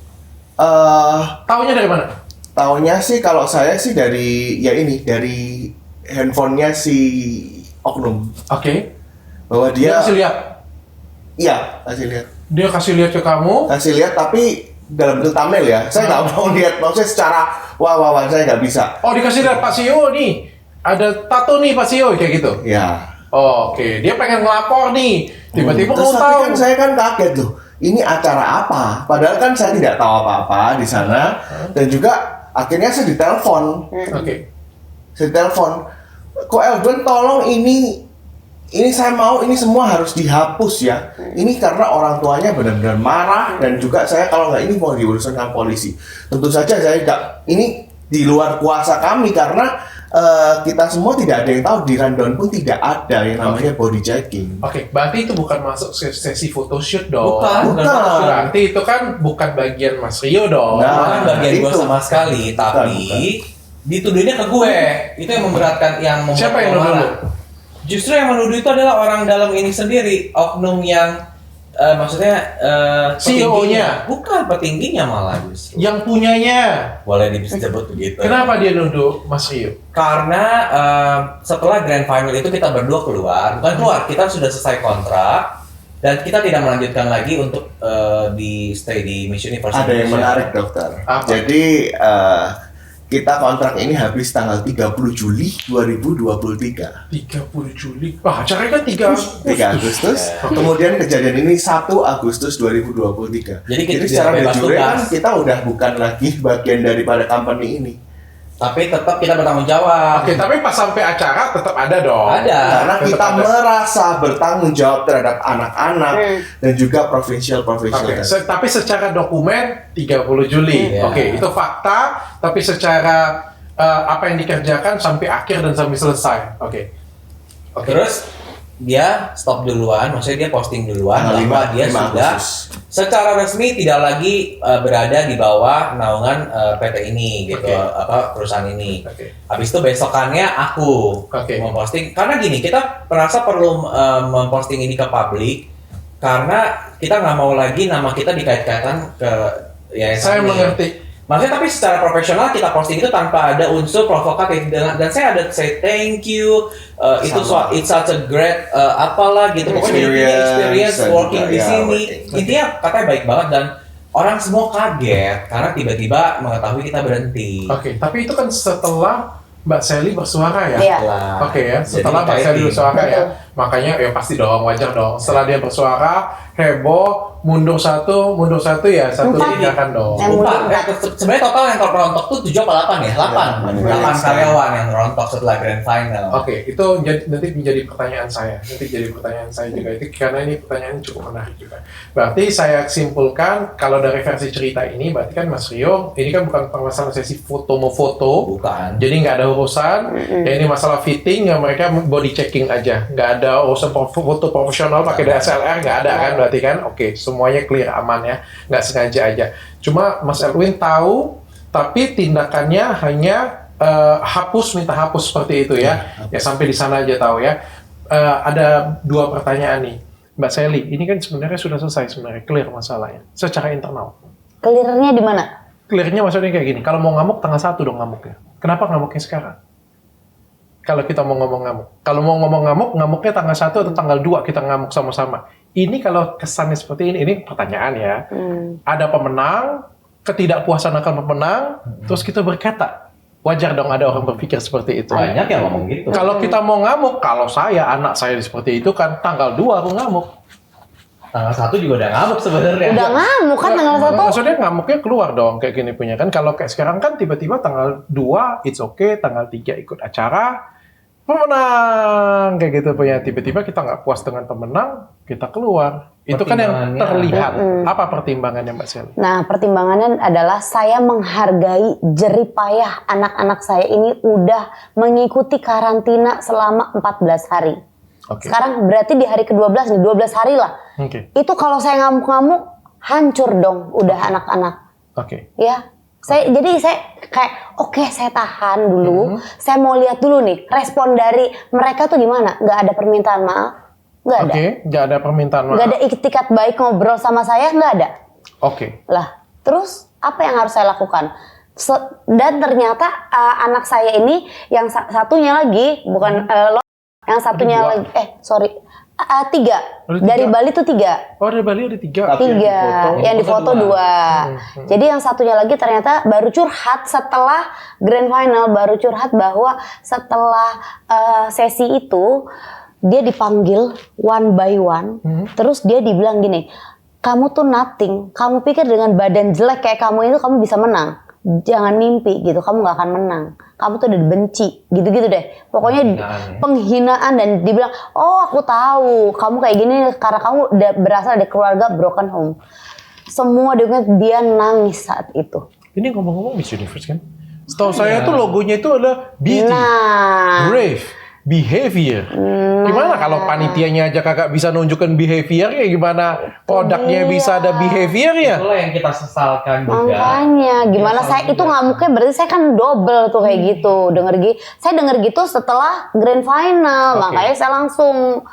Eh, Taunya dari mana? Taunya sih kalau saya sih dari dari handphonenya si oknum, Oke. bahwa Dia dia kasih lihat. iya kasih lihat Dia kasih lihat ke kamu. tapi dalam bentuk thumbnail ya. Saya nggak mau lihat, maksudnya secara wah saya nggak bisa. Oh, dikasih lihat Pak Sio nih. Ada tato nih Pak Sio kayak gitu. Ya. Oh, oke, dia pengen ngelapor nih. Tiba-tiba Terus mau tapi tahu. kan saya kan kaget loh. Ini acara apa? Padahal kan saya tidak tahu apa-apa di sana, dan juga akhirnya saya ditelepon. Oke. Saya telepon, kok Eldon tolong ini saya mau ini semua harus dihapus ya. Ini karena orang tuanya benar-benar marah, dan juga saya kalau nggak ini mau diurusan dengan polisi. Tentu saja saya nggak, ini di luar kuasa kami karena kita semua tidak ada yang tahu, di rundown pun tidak ada yang namanya body checking. Oke, berarti itu bukan masuk sesi photoshoot dong. Bukan. Berarti itu kan bukan bagian Mas Rio dong. Nah, bukan bagian gue itu. sama sekali, tapi dituduhnya ke gue. Itu yang memberatkan, yang membuat Siapa yang gue nuduh marah. lu? Justru yang menuduh itu adalah orang dalam ini sendiri, oknum yang maksudnya CEO-nya? bukan petingginya malah justru. Yang punyanya. Boleh disebut begitu. Kenapa dia nuduh Mas Rio? Karena setelah grand final itu kita berdua bukan keluar, kita sudah selesai kontrak dan kita tidak melanjutkan lagi untuk di stay di Miss Universe. Ada yang Indonesia. menarik dokter. Apa? Jadi kita kontrak ini habis tanggal 30 Juli 2023. 30 Juli. Wah, acaranya kan 3 3 Agustus. Kemudian kejadian ini 1 Agustus 2023. Jadi kita secara bebas de jure tugas. kan kita udah bukan lagi bagian daripada company ini. Tapi tetap kita bertanggung jawab. Oke, tapi pas sampai acara tetap ada dong. Ada. Karena tetap kita ada. merasa bertanggung jawab terhadap anak-anak dan juga provincial. Oke, tapi secara dokumen 30 Juli. Iya. Oke, itu fakta, tapi secara apa yang dikerjakan sampai akhir dan sampai selesai. Oke. Terus dia stop duluan, maksudnya dia posting duluan Tanggal bahwa 5 dia sudah Agustus. secara resmi tidak lagi berada di bawah naungan PT ini gitu, Oke. perusahaan ini. Oke. Habis itu besokannya aku Oke. memposting, karena gini, kita merasa perlu memposting ini ke publik karena kita nggak mau lagi nama kita dikait-kaitan ke yayasan Saya ini. mengerti. Maksudnya tapi secara profesional kita posting itu tanpa ada unsur provokatif, dan saya ada say thank you, itu Sama. it's such a great apalah gitu, pokoknya intinya experience dan working juga, di ya, sini, working. intinya katanya baik banget dan orang semua kaget karena tiba-tiba mengetahui kita berhenti. Oke, tapi itu kan setelah Mbak Sally bersuara ya? Iya. Lah, Oke ya, jadi setelah Mbak Sally dikaitin. bersuara ya, Betul. makanya ya pasti dong, wajar dong. Setelah dia bersuara, heboh, mundur satu ya, satu Empat. tindakan dong. Yang Empat. mundur Sebenarnya total yang rontok tuh 7 apa 8 ya? 8. Ya, 8 karyawan yang rontok setelah grand final. Oke, itu nanti menjadi pertanyaan saya. Nanti jadi pertanyaan saya juga itu karena ini pertanyaan cukup menarik juga. Berarti saya simpulkan kalau dari versi cerita ini, berarti kan Mas Rio ini kan bukan permasalahan sesi foto mau foto, Bukan. jadi nggak ada urusan. Ya ini masalah fitting yang mereka body checking aja, nggak ada urusan foto profesional pakai DSLR nggak ada kan berarti kan? Oke, semuanya clear aman ya, nggak sengaja aja. Cuma Mas Elwin tahu tapi tindakannya hanya minta hapus seperti itu ya. Ya sampai di sana aja tahu ya. Ada 2 pertanyaan nih, Mbak Sally. Ini kan sebenarnya sudah selesai sebenarnya, clear masalahnya secara internal. Clearnya di mana? Clearnya maksudnya kayak gini. Kalau mau ngamuk tanggal 1 dong ngamuknya. Kenapa ngamuknya sekarang? Kalau kita mau ngomong ngamuk. Kalau mau ngomong ngamuk, ngamuknya tanggal 1 atau tanggal 2 kita ngamuk sama-sama. Ini kalau kesannya seperti ini pertanyaan ya. Ada pemenang, ketidakpuasan akan pemenang, terus kita berkata. Wajar dong ada orang berpikir seperti itu. Banyak yang ngomong gitu. Kalau kita mau ngamuk, kalau anak saya seperti itu kan tanggal 2 aku ngamuk. Tanggal 1 juga udah ngamuk sebenarnya. Udah ngamuk kan tanggal 1. Maksudnya ngamuknya keluar dong kayak gini punya kan. Kalau kayak sekarang kan tiba-tiba tanggal 2 it's okay, tanggal 3 ikut acara, pemenang kayak gitu punya. Tiba-tiba kita nggak puas dengan pemenang, kita keluar. Itu kan yang terlihat. Apa pertimbangannya Mbak Sally? Nah, pertimbangannya adalah saya menghargai jerih payah anak-anak saya ini udah mengikuti karantina selama 14 hari. Oke. Sekarang berarti di hari ke-12 nih, 12 hari lah. Oke. Itu kalau saya ngamuk-ngamuk, hancur dong udah anak-anak. Oke. Ya, jadi saya kayak oke, saya tahan dulu. Saya mau lihat dulu nih respon dari mereka tuh gimana. Nggak ada permintaan maaf, nggak ada. Oke, nggak ada permintaan maaf. Nggak ada itikat baik ngobrol sama saya, nggak ada. Oke. Lah, terus apa yang harus saya lakukan? Dan ternyata anak saya ini yang satunya lagi bukan yang satunya Ada 2. lagi 3. Ada Dari 3? Bali tuh 3. Oh, dari Bali ada 3. 3, yang di foto 2. Jadi yang satunya lagi ternyata baru curhat setelah grand final, baru curhat bahwa setelah sesi itu dia dipanggil one by one, terus dia dibilang gini, kamu tuh nothing, kamu pikir dengan badan jelek kayak kamu itu kamu bisa menang? Jangan mimpi gitu, kamu gak akan menang. Kamu tuh udah dibenci, gitu-gitu deh. Pokoknya penghinaan dan dibilang, oh aku tahu, kamu kayak gini karena kamu berasal dari keluarga broken home. Semua dia nangis saat itu. Ini ngomong-ngomong Miss Universe kan? Setahu saya tuh logonya itu adalah beauty, Nah, brave, behavior. Gimana kalau panitianya aja kagak bisa nunjukin behaviornya, gimana produknya bisa ada behaviornya? Itulah yang kita sesalkan juga. makanya gimana saya itu ngamuknya berarti saya kan double tuh kayak gitu. Saya denger gitu setelah grand final, makanya saya langsung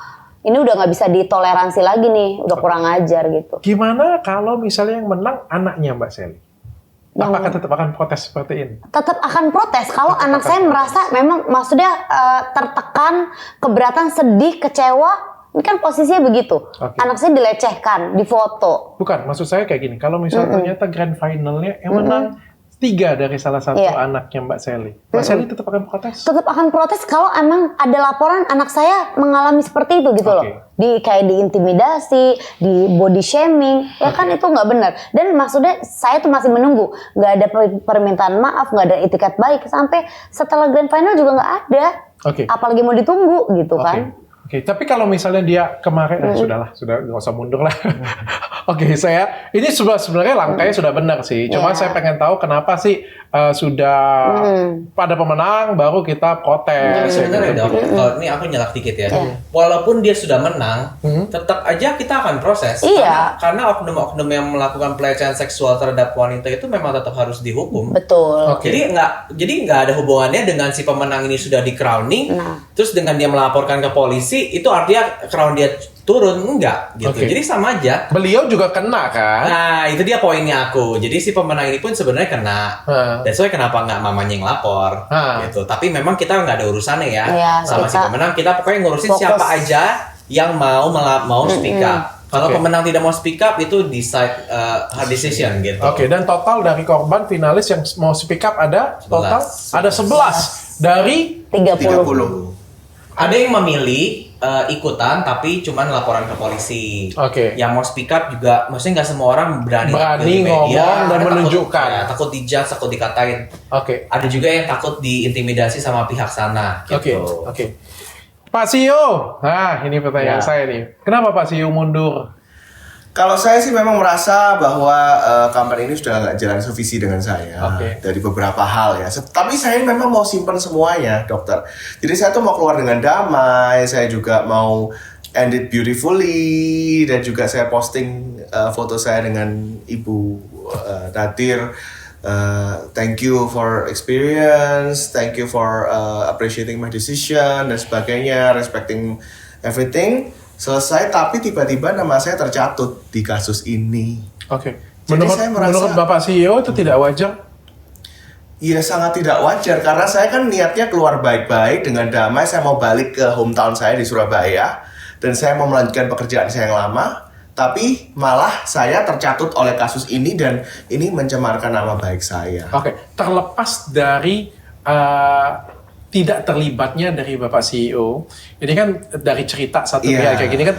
ini udah nggak bisa ditoleransi lagi nih, udah kurang ajar gitu. Gimana kalau misalnya yang menang anaknya Mbak Sally? Apakah tetap akan protes seperti ini? Tetap akan protes kalau anak saya merasa memang maksudnya tertekan, keberatan, sedih, kecewa. Ini kan posisinya begitu. Anak saya dilecehkan, difoto. Bukan, maksud saya kayak gini. Kalau misalnya ternyata grand finalnya yang menang 3 dari salah satu anaknya Mbak Sally. Mbak Sally tetap akan protes? Tetap akan protes kalau emang ada laporan anak saya mengalami seperti itu gitu loh. Kayak diintimidasi, di body shaming, ya kan itu nggak benar. Dan maksudnya saya tuh masih menunggu, nggak ada permintaan maaf, nggak ada itikat baik sampai setelah grand final juga nggak ada. Apalagi mau ditunggu gitu kan. Oke, tapi kalau misalnya dia kemarin, sudah nggak usah mundur lah. Ini sebenarnya langkahnya sudah benar sih. Cuma saya pengen tahu kenapa sih sudah pada pemenang baru kita protes. Sebenarnya dok, kalau ini aku nyelak dikit ya. Walaupun dia sudah menang, tetap aja kita akan proses. Karena oknum-oknum yang melakukan pelecehan seksual terhadap wanita itu memang tetap harus dihukum. Betul. Jadi nggak ada hubungannya dengan si pemenang ini sudah di crowning, terus dengan dia melaporkan ke polisi itu artinya crown dia turun, enggak gitu. Jadi sama aja. Beliau juga kena kan? Nah itu dia poinnya aku. Jadi si pemenang ini pun sebenarnya kena. That's why kenapa nggak mamanya yang lapor gitu. Tapi memang kita nggak ada urusannya ya sama si pemenang. Kita pokoknya ngurusin siapa aja yang mau speak up. Kalau pemenang tidak mau speak up itu decide hard decision gitu. Dan total dari korban finalis yang mau speak up ada 11. total ada 11 dari 30. Ada yang memilih ikutan tapi cuman laporan ke polisi. Yang mau speak up juga, maksudnya nggak semua orang berani ngomong dan menunjukkan. Takut dijudge, takut dikatain. Ada juga yang takut diintimidasi sama pihak sana. Gitu. Pak Sio, ini pertanyaan saya nih. Kenapa Pak Sio mundur? Kalau saya sih memang merasa bahwa company ini sudah nggak jalan sevisi dengan saya dari beberapa hal ya. Tapi saya memang mau simpan semuanya, dokter. Jadi saya tuh mau keluar dengan damai. Saya juga mau end it beautifully dan juga saya posting foto saya dengan Ibu Nadir thank you for experience, thank you for appreciating my decision dan sebagainya, respecting everything. Selesai, tapi tiba-tiba nama saya tercatut di kasus ini. Oke. Jadi saya Menurut Bapak CEO itu tidak wajar? Iya, sangat tidak wajar karena saya kan niatnya keluar baik-baik dengan damai. Saya mau balik ke hometown saya di Surabaya dan saya mau melanjutkan pekerjaan saya yang lama. Tapi malah saya tercatut oleh kasus ini dan ini mencemarkan nama baik saya. Oke. Terlepas dari tidak terlibatnya dari Bapak CEO, ini kan dari cerita satu pihak kayak gini kan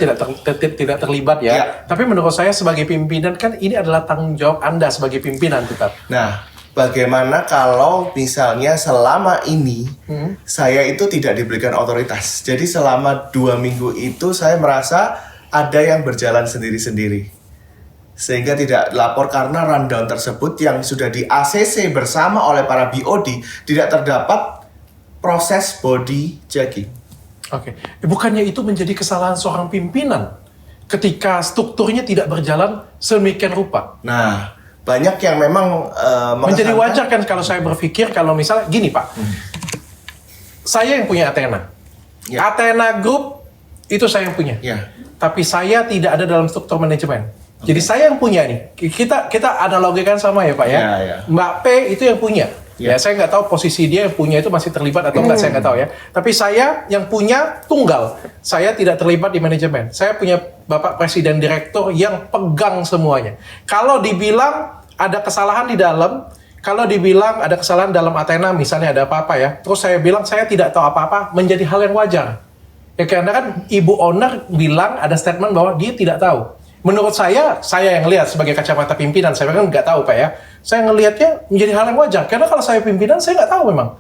tidak terlibat ya. Yeah. Tapi menurut saya sebagai pimpinan kan ini adalah tanggung jawab Anda sebagai pimpinan tetap. Nah, bagaimana kalau misalnya selama ini saya itu tidak diberikan otoritas. Jadi selama 2 minggu itu saya merasa ada yang berjalan sendiri-sendiri. Sehingga tidak lapor karena rundown tersebut yang sudah di ACC bersama oleh para BOD tidak terdapat proses body checking. Oke. Bukannya itu menjadi kesalahan seorang pimpinan ketika strukturnya tidak berjalan sedemikian rupa? Nah, banyak yang memang menjadi wajar kan kalau saya berpikir kalau misalnya gini Pak, saya yang punya Athena, Ya. Athena Group itu saya yang punya, Ya. tapi saya tidak ada dalam struktur manajemen. Jadi saya yang punya nih. Kita analogikan sama ya Pak ya. Ya. Mbak P itu yang punya. Ya, saya nggak tahu posisi dia yang punya itu masih terlibat atau enggak, saya nggak tahu ya. Tapi saya yang punya tunggal. Saya tidak terlibat di manajemen. Saya punya Bapak Presiden Direktur yang pegang semuanya. Kalau dibilang ada kesalahan di dalam, kalau dibilang ada kesalahan dalam Athena, misalnya ada apa-apa ya, terus saya bilang saya tidak tahu apa-apa, menjadi hal yang wajar. Ya karena kan Ibu Owner bilang ada statement bahwa dia tidak tahu. Menurut saya yang lihat sebagai kacamata pimpinan, saya kan nggak tahu Pak ya. Saya ngelihatnya menjadi hal yang wajar. Karena kalau saya pimpinan, saya nggak tahu memang.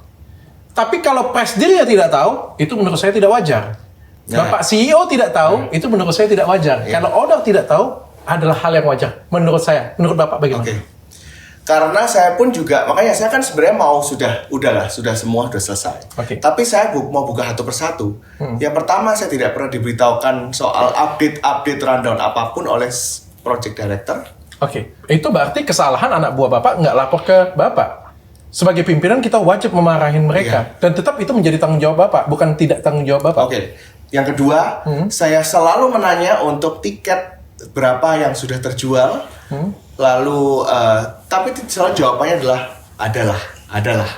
Tapi kalau presidennya tidak tahu, itu menurut saya tidak wajar. Bapak CEO tidak tahu, itu menurut saya tidak wajar. Kalau owner tidak tahu, adalah hal yang wajar. Menurut saya. Menurut Bapak bagaimana? Oke. Karena saya pun juga, makanya saya kan sebenarnya mau sudah semua sudah selesai. Oke. Tapi saya mau buka satu persatu. Yang pertama, saya tidak pernah diberitahukan soal update rundown apapun oleh project director. Oke, itu berarti kesalahan anak buah Bapak nggak lapor ke Bapak. Sebagai pimpinan kita wajib memarahin mereka. Dan tetap itu menjadi tanggung jawab Bapak, bukan tidak tanggung jawab Bapak. Oke. Yang kedua, saya selalu menanya untuk tiket berapa yang sudah terjual. Lalu, tapi selalu jawabannya adalah.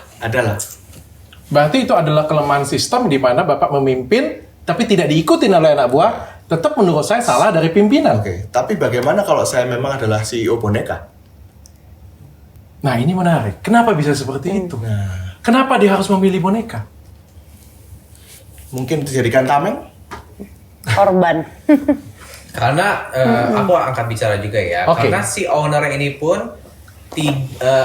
Berarti itu adalah kelemahan sistem di mana Bapak memimpin, tapi tidak diikutin oleh anak buah. Tetap menurut saya salah dari pimpinan. Oke. Tapi bagaimana kalau saya memang adalah CEO boneka? Nah ini menarik. Kenapa bisa seperti itu? Kenapa dia harus memilih boneka? Mungkin dijadikan tameng? Korban. Karena aku angkat bicara juga ya. Oke. Karena si owner ini pun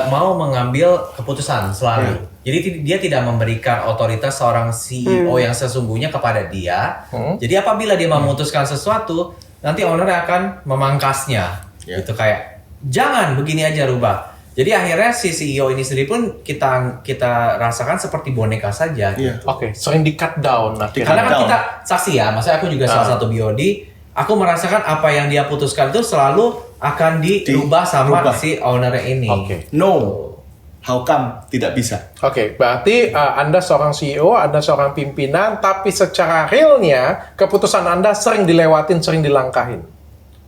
mau mengambil keputusan selalu. Jadi dia tidak memberikan otoritas seorang CEO yang sesungguhnya kepada dia. Jadi apabila dia memutuskan sesuatu, nanti owner akan memangkasnya. Gitu kayak jangan begini aja rubah. Jadi akhirnya si CEO ini sendiri pun kita rasakan seperti boneka saja. Oke, sering di cut down. Karena kan kita saksi ya, maksudnya aku juga salah satu BOD. Aku merasakan apa yang dia putuskan itu selalu akan dirubah sama si owner ini. Oke. No. How come tidak bisa? Oke, berarti Anda seorang CEO, Anda seorang pimpinan, tapi secara realnya keputusan Anda sering dilewatin, sering dilangkahin.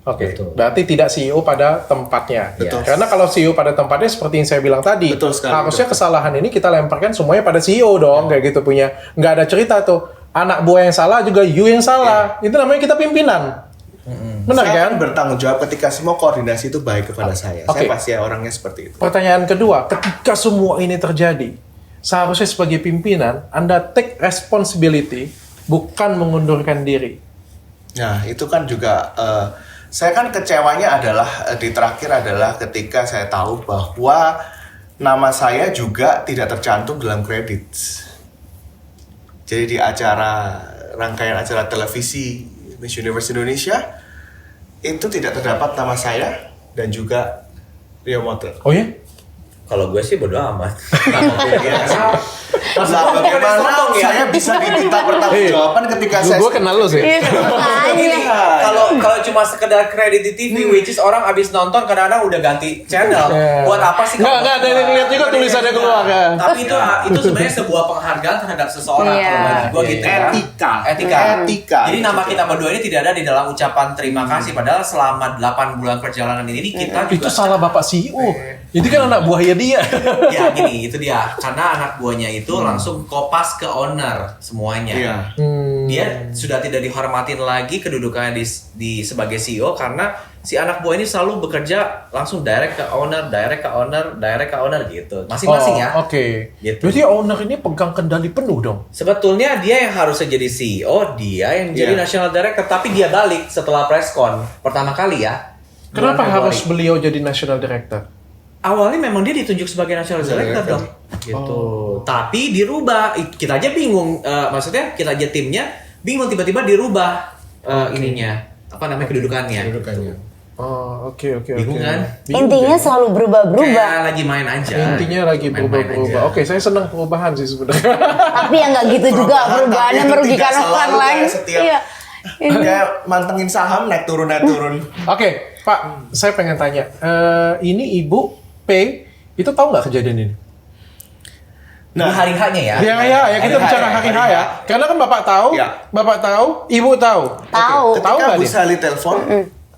Oke, Betul. berarti tidak CEO pada tempatnya. Betul. Karena kalau CEO pada tempatnya seperti yang saya bilang tadi, Betul sekali, harusnya betul. kesalahan ini kita lemparkan semuanya pada CEO dong, kayak gitu punya. Nggak ada cerita tuh, anak buah yang salah juga you yang salah. Itu namanya kita pimpinan. Benar Saya kan? akan bertanggung jawab ketika semua koordinasi itu baik kepada saya. Oke. Saya pasti orangnya seperti itu. Pertanyaan kedua, ketika semua ini terjadi, seharusnya sebagai pimpinan, Anda take responsibility, bukan mengundurkan diri. Nah, itu kan juga saya kan kecewanya adalah di terakhir adalah ketika saya tahu bahwa nama saya juga tidak tercantum dalam kredit. Jadi di rangkaian acara televisi Miss Universe Indonesia itu tidak terdapat nama saya dan juga Rio Motel. Oh ya? Kalau gue sih bodo amat. Nah, bagaimana saya bisa diminta pertanggungjawaban ketika saya Gue kenal lo sih. Makanya. Kalau kalau cuma sekedar kredit di TV, which is orang abis nonton kadang-kadang udah ganti channel. Buat apa sih? Nggak ada yang lihat juga tulisannya keluar kan. Tapi itu sebenarnya sebuah penghargaan terhadap seseorang. Iya. Kalau bagi gue gitu ya. Etika. Jadi nama kita berdua ini tidak ada di dalam ucapan terima kasih. Padahal selama 8 bulan perjalanan ini kita juga Itu salah Bapak CEO. Itu kan anak buahnya dia. ya gini, itu dia. Karena anak buahnya itu langsung kopas ke owner semuanya. Iya. Dia sudah tidak dihormatin lagi kedudukannya di sebagai CEO karena si anak buah ini selalu bekerja langsung direct ke owner gitu. Masing-masing ya. Oke. Gitu. Berarti owner ini pegang kendali penuh dong. Sebetulnya dia yang harusnya jadi CEO, dia yang jadi Iya. national director, tapi dia balik setelah presscon pertama kali ya. Kenapa Bulan harus Februari. beliau jadi national director? Awalnya memang dia ditunjuk sebagai national director dong. Gitu. Tapi dirubah. Kita aja bingung. Maksudnya kita aja timnya bingung tiba-tiba dirubah ininya. Apa namanya kedudukannya. Oh, oke. Bingung kan? Intinya selalu berubah-berubah. Kayak lagi main aja. Intinya lagi Main-main berubah-berubah. aja. Oke, saya senang perubahan sih sebenarnya. Tapi ya nggak gitu juga, perubahannya tapi merugikan tidak orang selalu lain. kayak setiap- Iya. Kayak mantengin saham naik turun. Oke, Pak, saya pengen tanya. Ini Ibu P itu tahu nggak kejadian ini? Nah, hari H-nya ya. Ya, kita bicara hari H ya. Karena kan Bapak tahu, Ya. Bapak tahu, Ibu tahu. Tahu. Tahu Ketika nggak Bu dia? Sally telepon,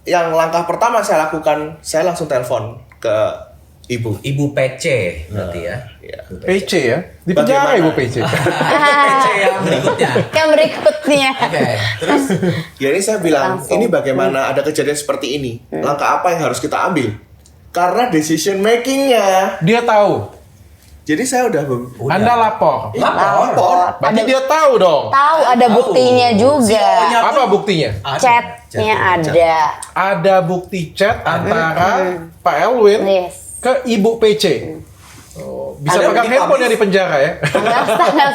yang langkah pertama saya lakukan, saya langsung telepon ke ibu. Ibu PC berarti ya. Iya. Ibu PC ya? Di penjara Bagaimana? Ibu PC. PC yang berikutnya. Yang berikutnya. Oke, terus Jadi saya bilang, Langsung. ini bagaimana ada kejadian seperti ini? Langkah apa yang harus kita ambil? Karena decision makingnya. Dia tahu. Jadi saya udah Anda lapor. lapor. Berarti dia tahu dong. Tahu ada buktinya juga. CEO-nya Apa buktinya? Chatnya ada. Ada bukti chat antara Pak Elwin Yes. ke Ibu PC. Oh, bisa Ada pegang bukti handphone ya publish. di penjara ya? Tanggal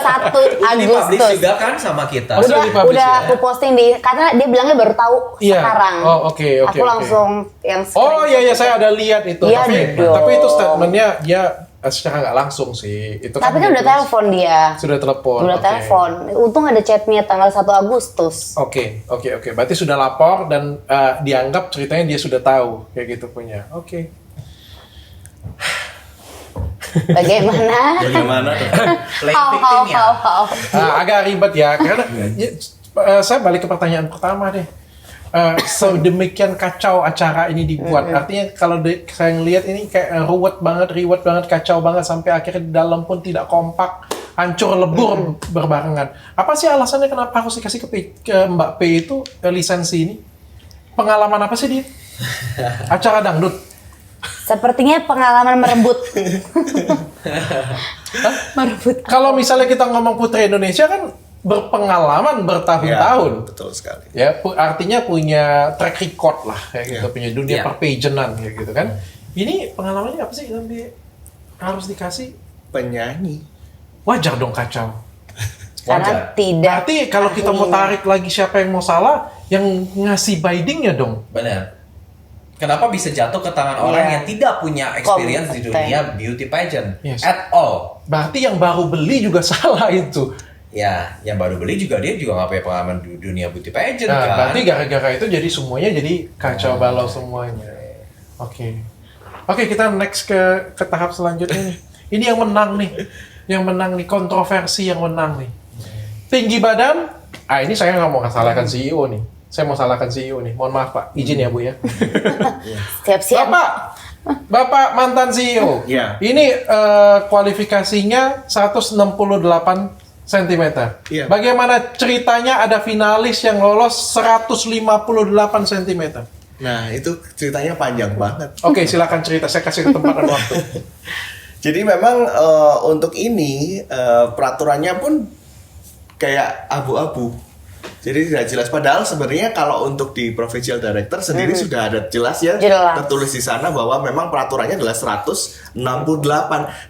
1 Dipublish Agustus. juga kan sama kita. Udah Udah, dipublish udah ya? aku posting di, karena dia bilangnya baru tahu Iya. sekarang. Oh, oke. Aku langsung yang Oh screenshot iya saya ada lihat itu. Iya dong. Tapi itu statementnya dia secara nggak langsung sih. Itu Tapi kan dia udah bilang- telepon dia. Sudah telepon. Udah oke. telepon. Untung ada chatnya tanggal 1 Agustus. Oke. Berarti sudah lapor dan dianggap ceritanya dia sudah tahu kayak gitu punya. Oke. Bagaimana? bagaimana? Playing How, victimnya. how. Agak ribet ya karena saya balik ke pertanyaan pertama deh. Sedemikian kacau acara ini dibuat. Artinya kalau saya ngelihat ini kayak ruwet banget, kacau banget sampai akhirnya di dalam pun tidak kompak, hancur lebur berbarengan. Apa sih alasannya kenapa harus dikasih ke Mbak P itu lisensi ini? Pengalaman apa sih dia? Acara dangdut. Sepertinya pengalaman merebut. Merebut. Kalau misalnya kita ngomong Putri Indonesia kan berpengalaman bertahun-tahun. Ya, betul sekali. Ya, artinya punya track record lah kayak gitu, punya dunia Ya. perpagenan kayak gitu kan. Ini pengalamannya apa sih sampai harus dikasih? Penyanyi. Wajar dong kacau. Karena tidak. Berarti kalau kita mau tarik lagi siapa yang mau salah, yang ngasih bidingnya dong. Benar. Kenapa bisa jatuh ke tangan orang Iya. yang tidak punya experience di Kompeten. dunia beauty pageant Yes. at all? Berarti yang baru beli juga salah itu. Ya, yang baru beli juga dia juga nggak punya pengalaman di dunia beauty pageant Nah, kan? berarti gara-gara itu jadi semuanya jadi kacau balau semuanya. Oke, kita next ke tahap selanjutnya nih. Ini yang menang nih, kontroversi yang menang nih. Tinggi badan, ini saya nggak mau salahkan CEO nih. Saya mau salahkan CEO nih. Mohon maaf Pak, izin ya Bu ya. Siap-siap. Bapak mantan CEO. Iya. Ini kualifikasinya 168 cm. Iya. Bagaimana ceritanya ada finalis yang lolos 158 cm? Nah, itu ceritanya panjang banget. Oke, silakan cerita. Saya kasih tempat dan waktu. Jadi memang untuk ini peraturannya pun kayak abu-abu. Jadi tidak jelas. Padahal sebenarnya kalau untuk di Provincial Director sendiri sudah ada jelas ya, Jelas. tertulis di sana bahwa memang peraturannya adalah 168.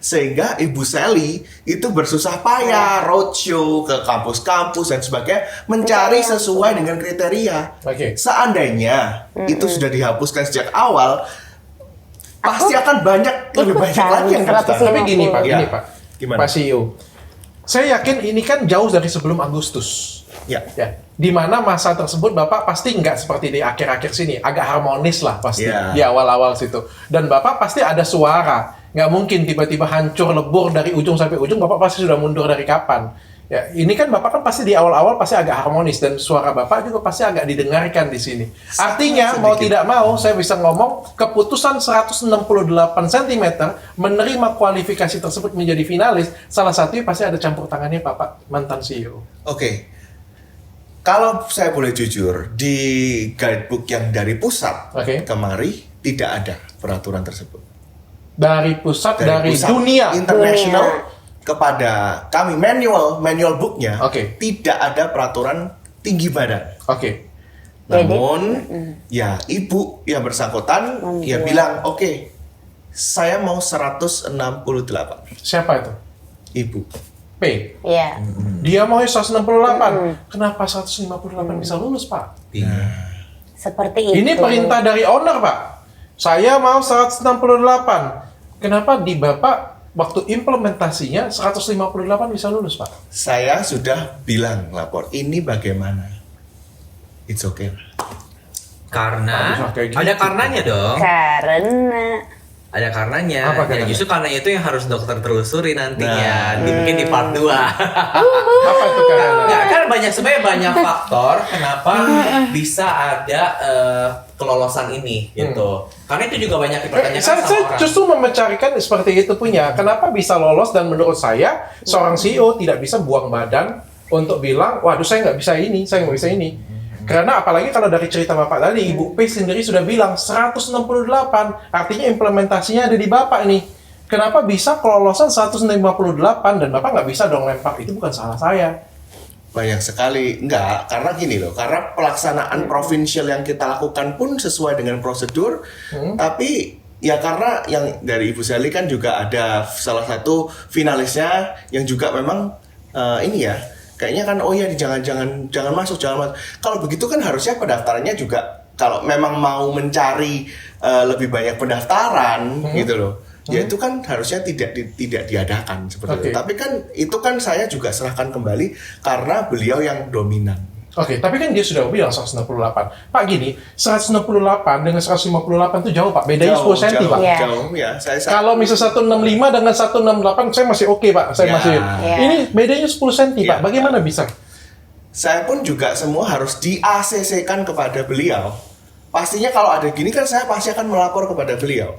Sehingga Ibu Sally itu bersusah payah roadshow ke kampus-kampus dan sebagainya mencari sesuai dengan kriteria. Oke. Seandainya itu sudah dihapuskan sejak awal, pasti akan lebih banyak ikut lagi kan, yang daftar. 150. Tapi gini Pak, Iya. gini Pak. Gimana? Pak CEO. saya yakin ini kan jauh dari sebelum Agustus. Ya. Ya, di mana masa tersebut Bapak pasti nggak seperti di akhir-akhir sini, agak harmonis lah pasti di awal-awal situ. Dan Bapak pasti ada suara, nggak mungkin tiba-tiba hancur lebur dari ujung sampai ujung. Bapak pasti sudah mundur dari kapan? Ya, ini kan Bapak kan pasti di awal-awal pasti agak harmonis dan suara Bapak juga pasti agak didengarkan di sini. Artinya mau tidak mau saya bisa ngomong keputusan 168 cm menerima kualifikasi tersebut menjadi finalis, salah satunya pasti ada campur tangannya Bapak mantan CEO. Oke. Kalau saya boleh jujur, di guidebook yang dari pusat kemari tidak ada peraturan tersebut. Dari pusat, dari dunia internasional kepada kami manual booknya tidak ada peraturan tinggi badan. Namun ya ibu yang bersangkutan ya bilang saya mau 168. Siapa itu? Ibu. P. Iya. Dia mau 168. Kenapa 158 bisa lulus, Pak? Seperti itu. Ini perintah dari owner, Pak. Saya mau 168. Kenapa di Bapak waktu implementasinya 158 bisa lulus, Pak? Saya sudah bilang lapor, ini bagaimana? It's okay. Karena gitu. ada karenanya dong. Ada karenanya. Apa ya, justru karena itu yang harus dokter telusuri nantinya. Mungkin di part 2. Apa itu karena? Nggak, kan sebenarnya banyak faktor kenapa bisa ada kelolosan ini gitu. Karena itu juga banyak dipertanyakan sama Saya orang. justru mencarikan seperti itu punya. Kenapa bisa lolos dan menurut saya seorang CEO tidak bisa buang badan untuk bilang, waduh saya nggak bisa ini, saya nggak bisa ini. Karena apalagi kalau dari cerita Bapak tadi, Ibu P sendiri sudah bilang 168, artinya implementasinya ada di Bapak nih. Kenapa bisa kelolosan 158 dan Bapak nggak bisa dong lempar, itu bukan salah saya. Banyak sekali, enggak, karena gini loh, karena pelaksanaan provinsial yang kita lakukan pun sesuai dengan prosedur, tapi ya karena yang dari Ibu Sally kan juga ada salah satu finalisnya yang juga memang ini ya, kayaknya kan jangan masuk. Kalau begitu kan harusnya pendaftarannya juga kalau memang mau mencari lebih banyak pendaftaran gitu loh. Ya itu kan harusnya tidak diadakan seperti itu. Tapi kan itu kan saya juga serahkan kembali karena beliau yang dominan. Tapi kan dia sudah bilang 168. Pak gini, 168 dengan 158 itu jauh Pak, bedanya 10 cm Pak. Jauh ya. Kalau misal 165 dengan 168 saya masih oke Pak, saya masih. Ini bedanya 10 cm Pak, bagaimana bisa? Saya pun juga semua harus di-ACC-kan kepada beliau. Pastinya kalau ada gini kan saya pasti akan melapor kepada beliau.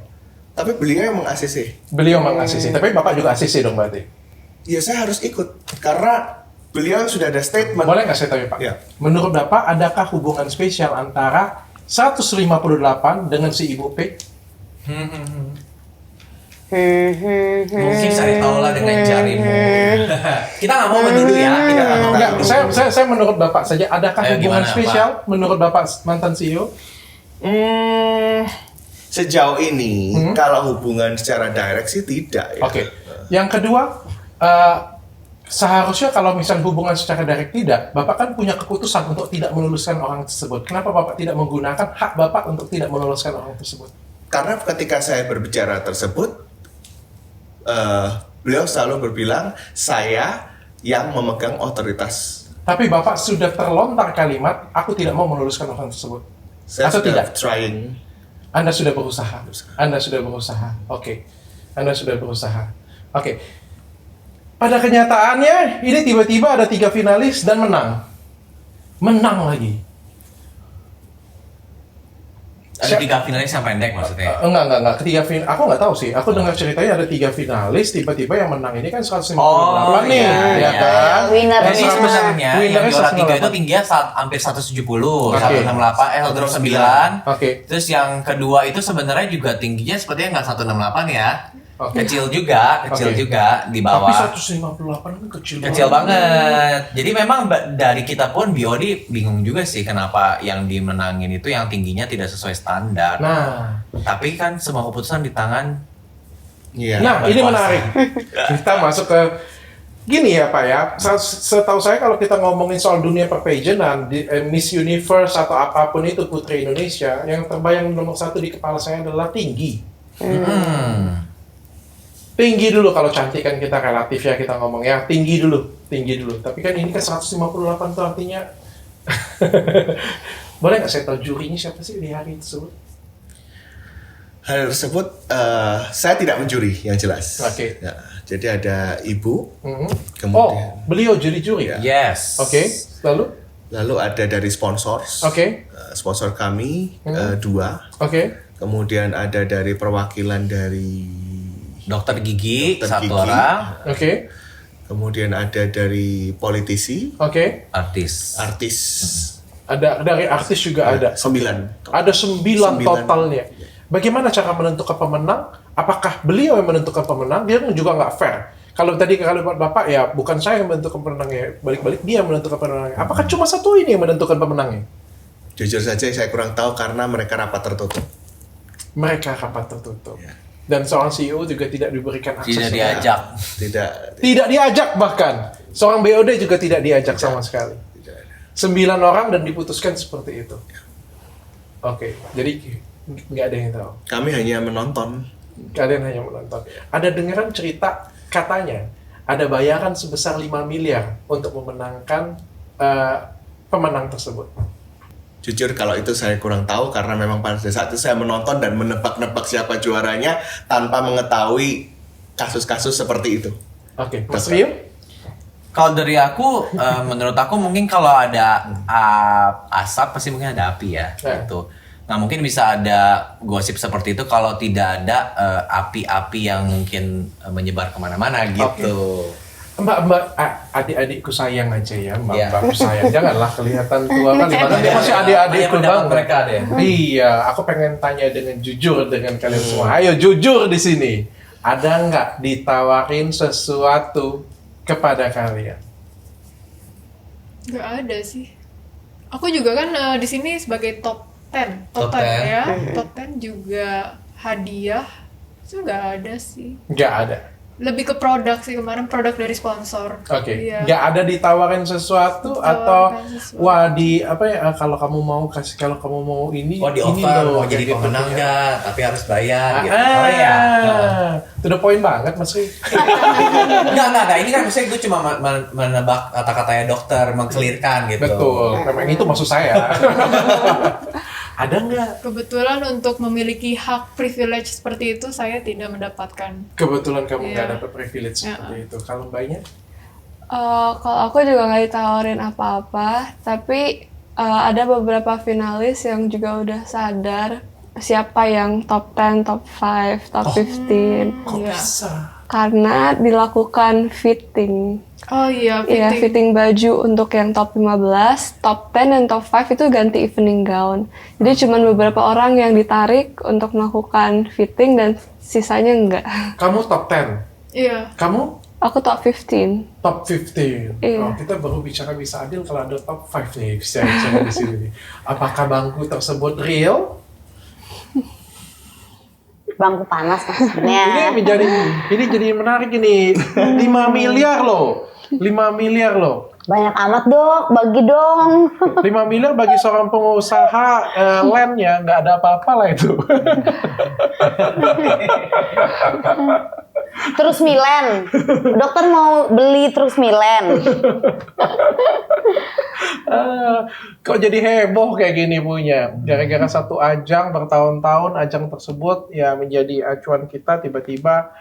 Tapi beliau yang meng-ACC. Beliau meng-ACC, tapi Bapak juga ACC dong berarti? Ya saya harus ikut, karena beliau sudah ada statement. Boleh nggak saya tanya Pak? Ya. Menurut Bapak, adakah hubungan spesial antara 158 dengan si Ibu P? Mungkin cari tahu lah dengan jarimu. Kita nggak mau menuduh ya. Kita nggak mau Enggak, menuduh. saya menurut Bapak saja, adakah hubungan gimana, spesial menurut Bapak mantan CEO? Sejauh ini, kalau hubungan secara direct sih tidak ya. Yang kedua, seharusnya kalau misalnya hubungan secara direct tidak, Bapak kan punya keputusan untuk tidak meluluskan orang tersebut. Kenapa Bapak tidak menggunakan hak Bapak untuk tidak meluluskan orang tersebut? Karena ketika saya berbicara tersebut, beliau selalu berbilang, saya yang memegang otoritas. Tapi Bapak sudah terlontar kalimat, aku tidak mau meluluskan orang tersebut. Saya Atau sudah tidak? trying. Anda sudah berusaha. Anda sudah berusaha. Anda sudah berusaha. Pada kenyataannya, ini tiba-tiba ada 3 finalis dan menang. Menang lagi. Ada 3 finalis yang pendek maksudnya. Enggak. Ketiga finalis. Aku nggak tahu sih. Aku dengar ceritanya ada 3 finalis. Tiba-tiba yang menang ini kan 158 nih, ya kan? Winner. Jadi sebenarnya yang Winnernya juara 3 itu 168. tingginya hampir 170, 168, 109. Terus yang kedua itu sebenarnya juga tingginya sepertinya nggak 168 ya. Kecil juga di bawah. Tapi 158 kan Kecil banget. Jadi memang dari kita pun BOD bingung juga sih kenapa yang dimenangin itu yang tingginya tidak sesuai standar. Nah, tapi kan semua keputusan di tangan. Nah, ini menarik. Kita masuk ke gini ya Pak ya. Setahu saya kalau kita ngomongin soal dunia perpageantan, Miss Universe atau apapun itu Putri Indonesia, yang terbayang nomor 1 di kepala saya adalah tinggi. Tinggi dulu, kalau cantik kan kita relatif ya, kita ngomong ya, tinggi dulu. Tapi kan ini kan 158 tuh artinya. Boleh nggak saya tahu jurinya siapa sih di hari tersebut? Hal tersebut saya tidak menjuri yang jelas. Oke. Ya, jadi ada ibu, Oh, kemudian beliau juri-juri ya? Yes. Oke, lalu ada dari sponsor. Oke. Sponsor kami 2. Oke. Kemudian ada dari perwakilan dari Dokter gigi Dokter satu gigi. orang, Oke. Kemudian ada dari politisi, Oke. artis. artis. Ada dari artis juga ada. 9. Ada 9 9. totalnya. Bagaimana cara menentukan pemenang? Apakah beliau yang menentukan pemenang? Dia juga nggak fair. Kalau tadi kalimat Bapak ya bukan saya yang menentukan pemenangnya, balik-balik dia yang menentukan pemenangnya. Apakah cuma satu ini yang menentukan pemenangnya? Jujur saja saya kurang tahu karena mereka rapat tertutup. Mereka rapat tertutup. Ya. Dan seorang CEO juga tidak diberikan akses. Tidak diajak. Tidak Tidak diajak bahkan. Seorang BOD juga tidak diajak sama sekali. 9 orang dan diputuskan seperti itu. Oke, jadi nggak ada yang tahu. Kami hanya menonton. Kalian hanya menonton. Ada dengaran cerita katanya ada bayaran sebesar 5 miliar untuk memenangkan pemenang tersebut. Jujur kalau itu saya kurang tahu karena memang pada saat itu saya menonton dan menebak-nebak siapa juaranya tanpa mengetahui kasus-kasus seperti itu. Oke, Mas Rio? Kalau dari aku, menurut aku mungkin kalau ada asap pasti mungkin ada api ya, gitu. Nah mungkin bisa ada gosip seperti itu kalau tidak ada api-api yang mungkin menyebar kemana-mana gitu. Mbak, adik-adikku sayang aja ya, mbakku sayang. Janganlah kelihatan tua kan, dimana dia masih adik-adikku banget. Mereka ada ya? Iya, aku pengen tanya dengan jujur dengan kalian semua. Ayo jujur di sini. Ada nggak ditawarin sesuatu kepada kalian? Nggak ada sih. Aku juga kan di sini sebagai top 10. Top 10. Ya. Top 10 juga hadiah. Itu nggak ada sih. Nggak ada. Lebih ke produk sih kemarin, produk dari sponsor. Oke, Iya. nggak ada ditawarin sesuatu Ditawarin atau sesuatu. wah di apa ya kalau kamu mau kasih, kalau kamu mau ini Oh di ini offer loh, mau jadi kayak gitu. pemenang nggak, tapi harus bayar gitu. Ah, Oh ya. to the point banget Mas Ri. Enggak. Ini kan maksudnya gue cuma menebak kata-katanya dokter, mengkelirkan gitu. Betul, memang itu maksud saya. Ada nggak? Kebetulan untuk memiliki hak privilege seperti itu saya tidak mendapatkan. Kebetulan kamu nggak Iya. dapat privilege seperti itu. Kalau mbaknya? Kalau aku juga nggak ditawarin apa-apa, tapi ada beberapa finalis yang juga udah sadar siapa yang top 10, top 5, top 15. Kok Iya. bisa? Karena dilakukan fitting. Oh iya, Iya, fitting. fitting baju untuk yang top 15, top 10 dan top 5 itu ganti evening gown. Jadi cuman beberapa orang yang ditarik untuk melakukan fitting dan sisanya enggak. Kamu top 10. Iya. Kamu Aku top 15. top 15. Iya. Oh, kita baru bicara bisa adil kalau ada top 5 nih bisa bicara di sini. Apakah bangku tersebut real? Bangku panas maksudnya. Ini jadi menarik ini. 5 miliar loh. 5 miliar loh. Banyak amat dok, bagi dong. 5 miliar bagi seorang pengusaha land ya nggak ada apa-apa lah itu. Terus Milen, dokter mau beli terus Milen. Kok jadi heboh kayak gini punya? Gara-gara satu ajang bertahun-tahun, ajang tersebut ya menjadi acuan kita, tiba-tiba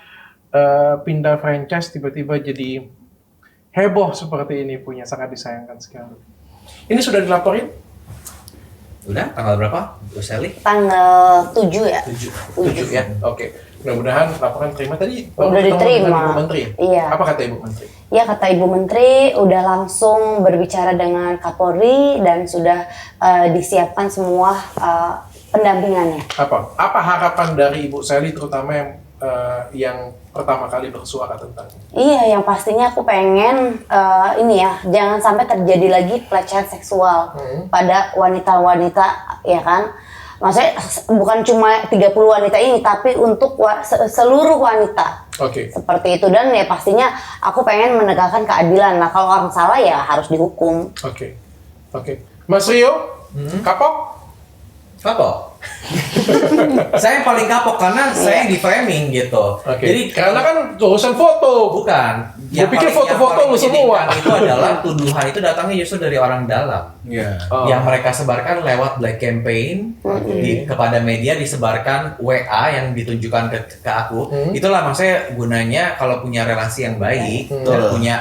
pindah franchise, tiba-tiba jadi heboh seperti ini punya, sangat disayangkan sekali. Ini sudah dilaporin? Udah, tanggal berapa? Bu Sally? Tanggal 7 ya? 7 ya? Oke. Mudah-mudahan laporan terima tadi. Udah ketemu diterima. dengan Ibu Menteri. Iya. Apa kata Ibu Menteri? Ya kata Ibu Menteri udah langsung berbicara dengan Kapolri dan sudah disiapkan semua pendampingannya. Apa harapan dari Ibu Sally terutama yang pertama kali bersuara tentang Iya, yang pastinya aku pengen ini ya, jangan sampai terjadi lagi pelecehan seksual pada wanita-wanita, ya kan? Maksudnya bukan cuma 30 wanita ini, tapi untuk seluruh wanita. Oke. Seperti itu, dan ya pastinya aku pengen menegakkan keadilan. Nah, kalau orang salah ya harus dihukum. Oke. Mas Rio, kapok? Apa? Saya yang paling kapok karena saya di framing gitu. Oke. Jadi Karena kan urusan foto. bukan. Gua pikir foto-foto lu semua. Itu adalah tuduhan itu datangnya justru dari orang dalam. Iya. Oh. Yang mereka sebarkan lewat black campaign kepada media, disebarkan WA yang ditunjukkan ke aku. Itulah maksudnya gunanya kalau punya relasi yang baik dan punya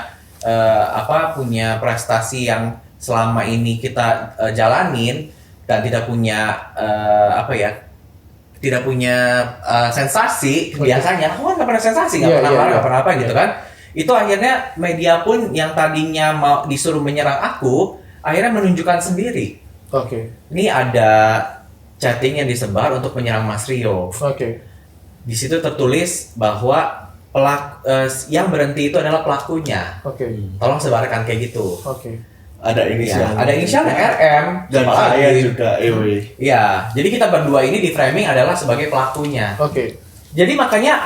punya prestasi yang selama ini kita jalanin dan tidak punya tidak punya sensasi. Biasanya aku kan nggak pernah sensasi, nggak pernah marah, nggak pernah apa gitu kan. Itu akhirnya media pun yang tadinya mau disuruh menyerang aku akhirnya menunjukkan sendiri. Oke. Ini ada chatting yang disebar untuk menyerang Mas Rio. Oke. Di situ tertulis bahwa yang berhenti itu adalah pelakunya. Oke. Tolong sebarkan kayak gitu. Oke. Ada Ya, inisial. ada inisialnya RM Dan apalagi. saya juga EW. Iya, jadi kita berdua ini di framing adalah sebagai pelakunya. Oke. Jadi makanya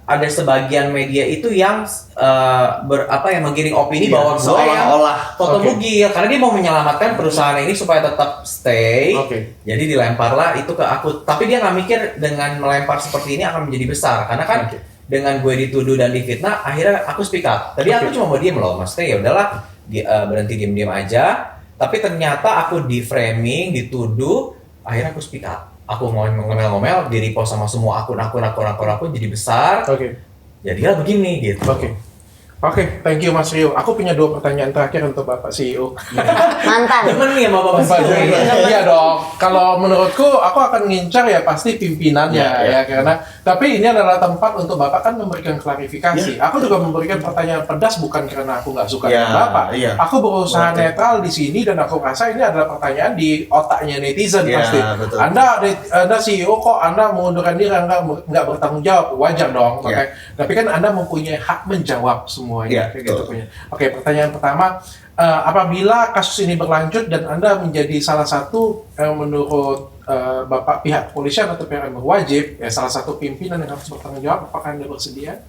ada sebagian media itu yang yang menggiring opini Iya, bahwa gue yang seolah-olah. foto Oke. bugil karena dia mau menyelamatkan perusahaan ini supaya tetap stay. Oke. Jadi dilemparlah itu ke aku. Tapi dia nggak mikir dengan melempar seperti ini akan menjadi besar karena kan Oke. dengan gue dituduh dan difitnah akhirnya aku speak up. Tadi aku Oke. cuma mau diem loh, maksudnya ya udahlah berhenti diem-diem aja. Tapi ternyata aku di framing, dituduh, akhirnya aku speak up. Aku ngomel-ngomel, di repost sama semua akun jadi besar. Oke. Jadilah begini gitu. Oke, thank you Mas Rio. Aku punya 2 pertanyaan terakhir untuk Bapak CEO. Mantan. Demen nih sama Bapak Bapak CEO. CEO. Iya dong. Kalau menurutku, aku akan ngincar ya pasti pimpinannya ya karena. Tapi ini adalah tempat untuk Bapak kan memberikan klarifikasi. Aku juga memberikan pertanyaan pedas bukan karena aku nggak suka dengan Bapak. Aku berusaha netral di sini dan aku rasa ini adalah pertanyaan di otaknya netizen pasti. Betul. Anda CEO kok Anda mengundurkan diri, nggak bertanggung jawab, wajar dong. Tapi kan Anda mempunyai hak menjawab semuanya. Kayak gitu punya. Oke, pertanyaan pertama, apabila kasus ini berlanjut dan Anda menjadi salah satu yang menurut Bapak pihak kepolisian atau pihak yang berwajib, ya salah satu pimpinan yang harus bertanggung jawab, apakah Anda bersedia?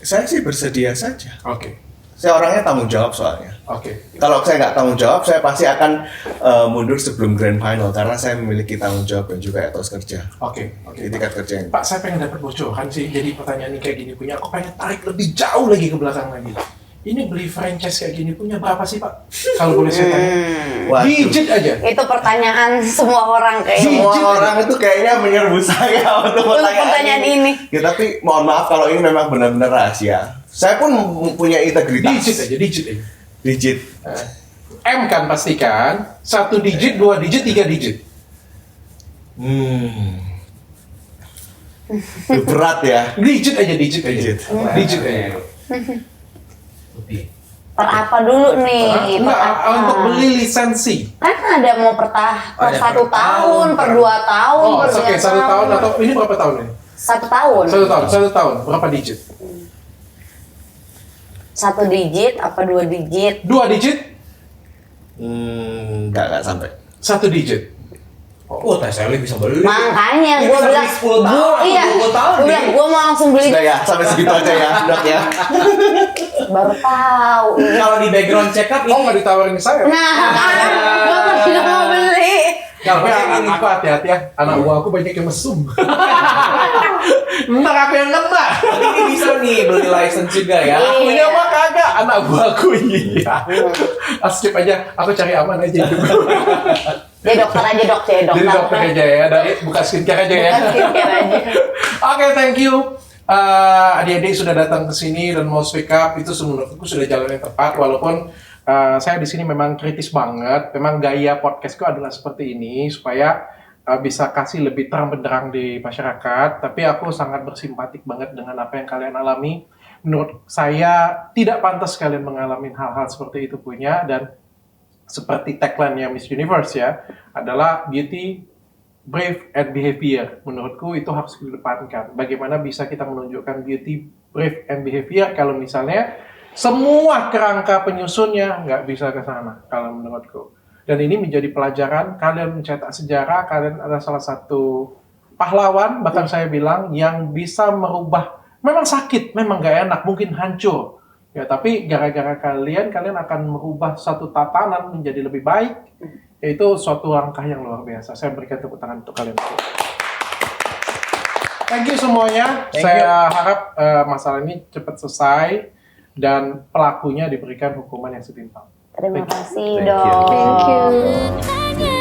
Saya sih bersedia saja. Oke. Saya orangnya tanggung jawab soalnya. Oke. Kalau saya nggak tanggung jawab, saya pasti akan mundur sebelum grand final karena saya memiliki tanggung jawab dan juga etos kerja. Oke. Di tingkat kerja yang Pak, saya pengen dapat bocoran sih. Jadi pertanyaan ini kayak gini punya, aku pengen tarik lebih jauh lagi ke belakang lagi. Ini beli franchise kayak gini punya berapa sih Pak? Kalau boleh saya tanya. Waduh. Digit aja. Itu pertanyaan semua orang kayaknya. Semua orang itu kayaknya menyerbu saya untuk pertanyaan ini. Ya, tapi mohon maaf kalau ini memang benar-benar rahasia. Saya pun mempunyai integritas. Digit aja. Digit. M kan pastikan, 1 digit, 2 digit, 3 digit. Berat ya. Digit aja. Digit aja. Per apa dulu nih? Per Enggak, apa? untuk beli lisensi. Kan ada mau per 1 tahun, per 2 tahun, Oh, per oke, 3 1 tahun atau ini berapa tahun ini? 1 tahun. 1 tahun. Berapa digit? 1 digit apa 2 digit? 2 digit, Enggak sampai. 1 digit. Oh, Teh Sally bisa beli. Makanya Dia gue bisa bilang, beli 10 tahun, iya, 20 tahun gue bilang nih. gue mau langsung beli. Sudah ya, sampai segitu aja ya, Dok ya. Baru tahu. Kalau di background check up Oh, nggak ditawarin ke saya? Nah, gue tidak mau beli. Kalau Tapi kayak gini, aku hati-hati ya, anak buah aku banyak yang mesum. Ntar aku yang kena. nanti ini bisa nih beli license juga ya. Iya. Akunya mah kagak, anak buah aku iya. Skip aja, aku cari aman aja hidup. Dia dokter aja dok, jadi dokter. Jadi dokter aja ya, dari buka skincare aja ya. Bukan skincare aja. Oke, thank you. Adik-adik sudah datang ke sini dan mau speak up, itu menurutku sudah jalan yang tepat. Walaupun saya di sini memang kritis banget. Memang gaya podcastku adalah seperti ini supaya bisa kasih lebih terang benderang di masyarakat. Tapi aku sangat bersimpatik banget dengan apa yang kalian alami. Menurut saya tidak pantas kalian mengalami hal-hal seperti itu punya, dan seperti tagline-nya Miss Universe ya, adalah beauty, brave, and behavior. Menurutku itu harus dikedepankan. Bagaimana bisa kita menunjukkan beauty, brave, and behavior kalau misalnya semua kerangka penyusunnya nggak bisa ke sana, kalau menurutku. Dan ini menjadi pelajaran, kalian mencetak sejarah, kalian adalah salah satu pahlawan, bahkan saya bilang, yang bisa merubah, memang sakit, memang nggak enak, mungkin hancur. Ya, tapi gara-gara kalian akan merubah satu tatanan menjadi lebih baik, yaitu suatu langkah yang luar biasa. Saya berikan tepuk tangan untuk kalian. Thank you semuanya. Thank Saya harap masalah ini cepat selesai dan pelakunya diberikan hukuman yang setimpal. Terima kasih Thank you. dong. Thank you. Hanya